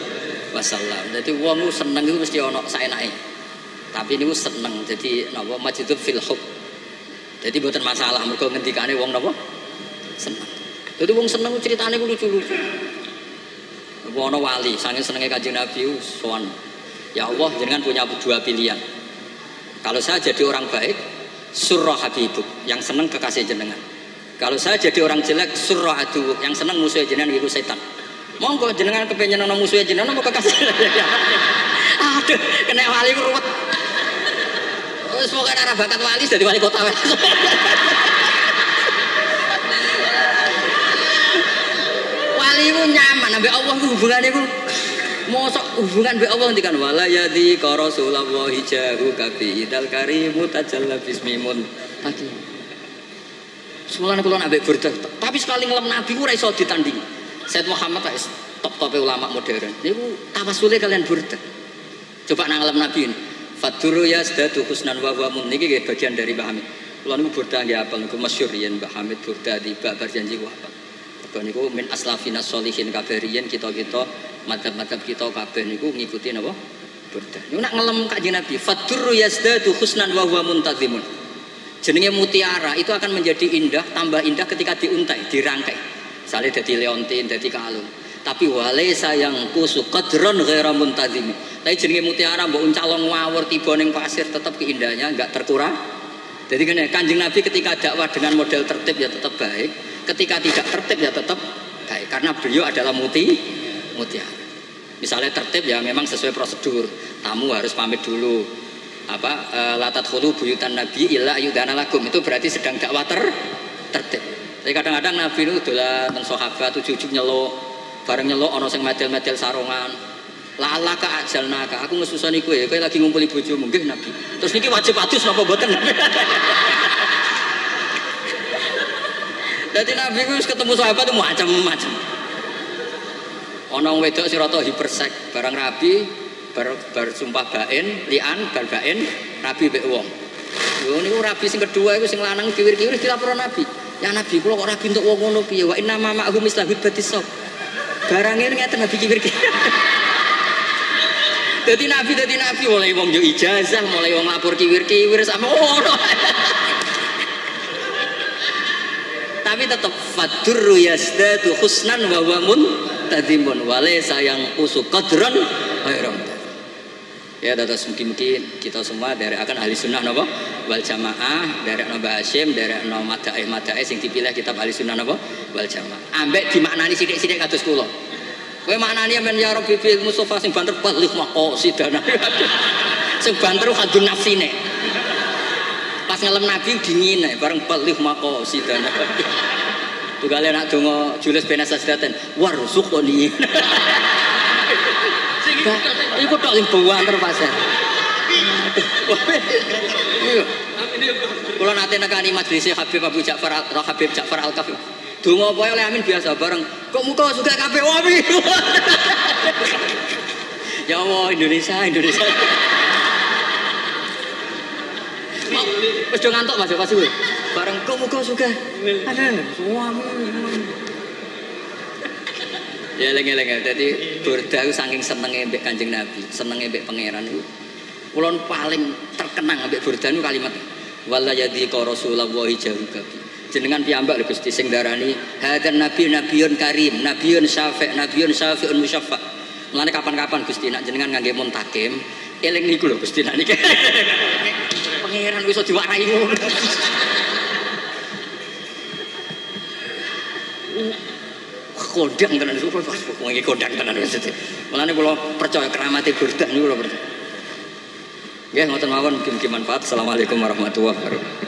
Speaker 1: wasallam. Dadi wong seneng iku mesti ana saenake. Tapi niku seneng dadi napa majidud fil hub. Jadi mboten masalah mergo ngendikane wong napa seneng. Dadi wong seneng ceritane ku lucu-lucu. Ana wali saking senenge Kanjeng Nabi sowan. Ya Allah, jenengan punya dua pilihan. Kalau saya jadi orang baik, surra habibuk, yang senang kekasih jenengan. Kalau saya jadi orang jelek, surra adu, yang senang musuh jenengan itu setan. Monggo jenengan kepengen ana musuh jenengan apa kekasih. Aduh, kena wali ku ruwet. Wis pokoke ora bakat wali dadi wali kota. Wali ku nyaman ambek Allah hubungane ku mosok hubungan be Allah ngendikan wala yadi ka Rasulullah jahu kabi idal karimu tajalla bismimun tadi. Semulane kula ambek burdah, tapi sekali ngelem Nabi ku ora iso ditandingi. Said Muhammad wis top-top ulama modern. Niku tawasule kalian burdah. Coba nang ngelem Nabi ini. Faduru yazdadu husnan wa huwa mun niki bagian dari Mbah Hamid. Kula niku burdah nggih apal niku masyhur yen Mbah Hamid burdah di bab janji ku apa. Kok niku min aslafinas sholihin kabariyen kita-kita madhab-madhab kita kabeh niku ngikuti napa? Burdah. Niku nak ngelem Kanjeng Nabi, fadurru yazdadu husnan wa huwa muntazimun. Jenenge mutiara itu akan menjadi indah, tambah indah ketika diuntai, dirangkai. Misale dadi leontin, dadi kalung. Tapi walaisa yang kusu qadron ghaira muntazim. Tapi jenenge mutiara mbok uncalong ngawur tiba ning pasir tetap keindahannya enggak terkurang. Jadi Kanjeng Nabi ketika dakwah dengan model tertib ya tetap baik, ketika tidak tertib ya tetap baik karena beliau adalah mutiara. Misalnya tertib ya memang sesuai prosedur, tamu harus pamit dulu. Latat khulu buyutan Nabi illa ayudana lakum, itu berarti sedang dakwah tertib. Tapi kadang-kadang Nabi itu dolan teng sahabat ujug-ujug nyeluk, bareng nyeluk ana sing medel-medel sarongan. Lala ka ajalnaka, aku ngesusoni kowe lagi ngumpuli bojomu nggih Nabi. Terus niki wajib adus napa mboten? Dadi Nabi ku ketemu sahabat itu macam-macam. Ana wong wedok sing rata hipersek, barang rabi, bar sumpah bain, lian, bar bain, rabi mbek wong. Yo niku rabi sing kedua iku sing lanang kiwir-kiwir dilapor Nabi. Ya Nabi kula kok rabi entuk wong ngono piye? Wa inna ma ma'hum mislahud batisab. Barange ngeten Nabi kiwir-kiwir. Dadi Nabi mulai wong yo ijazah, mulai wong lapor kiwir-kiwir sama ngono. Tapi tetap fadurru yazdadu husnan wa huwa muntadimun walaysa yang usu qadran ghairam. Ya terus mungkin kita semua dari akan ahli sunnah napa wal jamaah, dari Mbah Hasyim, dari madae sing dipilih kitab ahli sunnah napa wal jamaah. Ambek dimaknani sithik-sithik kados kula. Kowe maknane men ya Rabbi bil Mustafa sing banter balih maqasidana. Sing banter hadun nafsine. Pas ngelem Nabi dingin bareng balih maqasidana. Tugale nak donga Julius Benasasdaten warzuqni. Iku tok sing banter pasar. Iya. Kula nate nekani majelis Habib Abu Ja'far Habib Ja'far Al-Kafi. Donga pokoke oleh amin biasa bareng. Kok muka juga kabeh wae. Ya Allah Indonesia. Wis do ngantuk Mas pasti kowe. Bareng kok muka juga. Ada suami. Ya leng-leng dadi Burdah saking senenge mbek Kanjeng Nabi, senenge mbek pangeran iku. Kula paling terkenang ambek Burdah niku kalimat Wala yadhiqa Rasulullah jauka. Jenengan piyambak lho Gusti sing darani hadzal nabiyyun karim, nabiyyun syafi'un musyaffa. Mulane kapan-kapan Gusti nak jenengan ngangge muntakim, eling niku lho Gusti nak niki. Pangeran iso diwarai ngono. Kondang tenan niku wong iki kondang tenan maksudnya. Mulane kula percaya keramate Burdah niku kula percaya. Nggih ngoten mawon mugi-mugi manfaat. Assalamualaikum warahmatullahi wabarakatuh.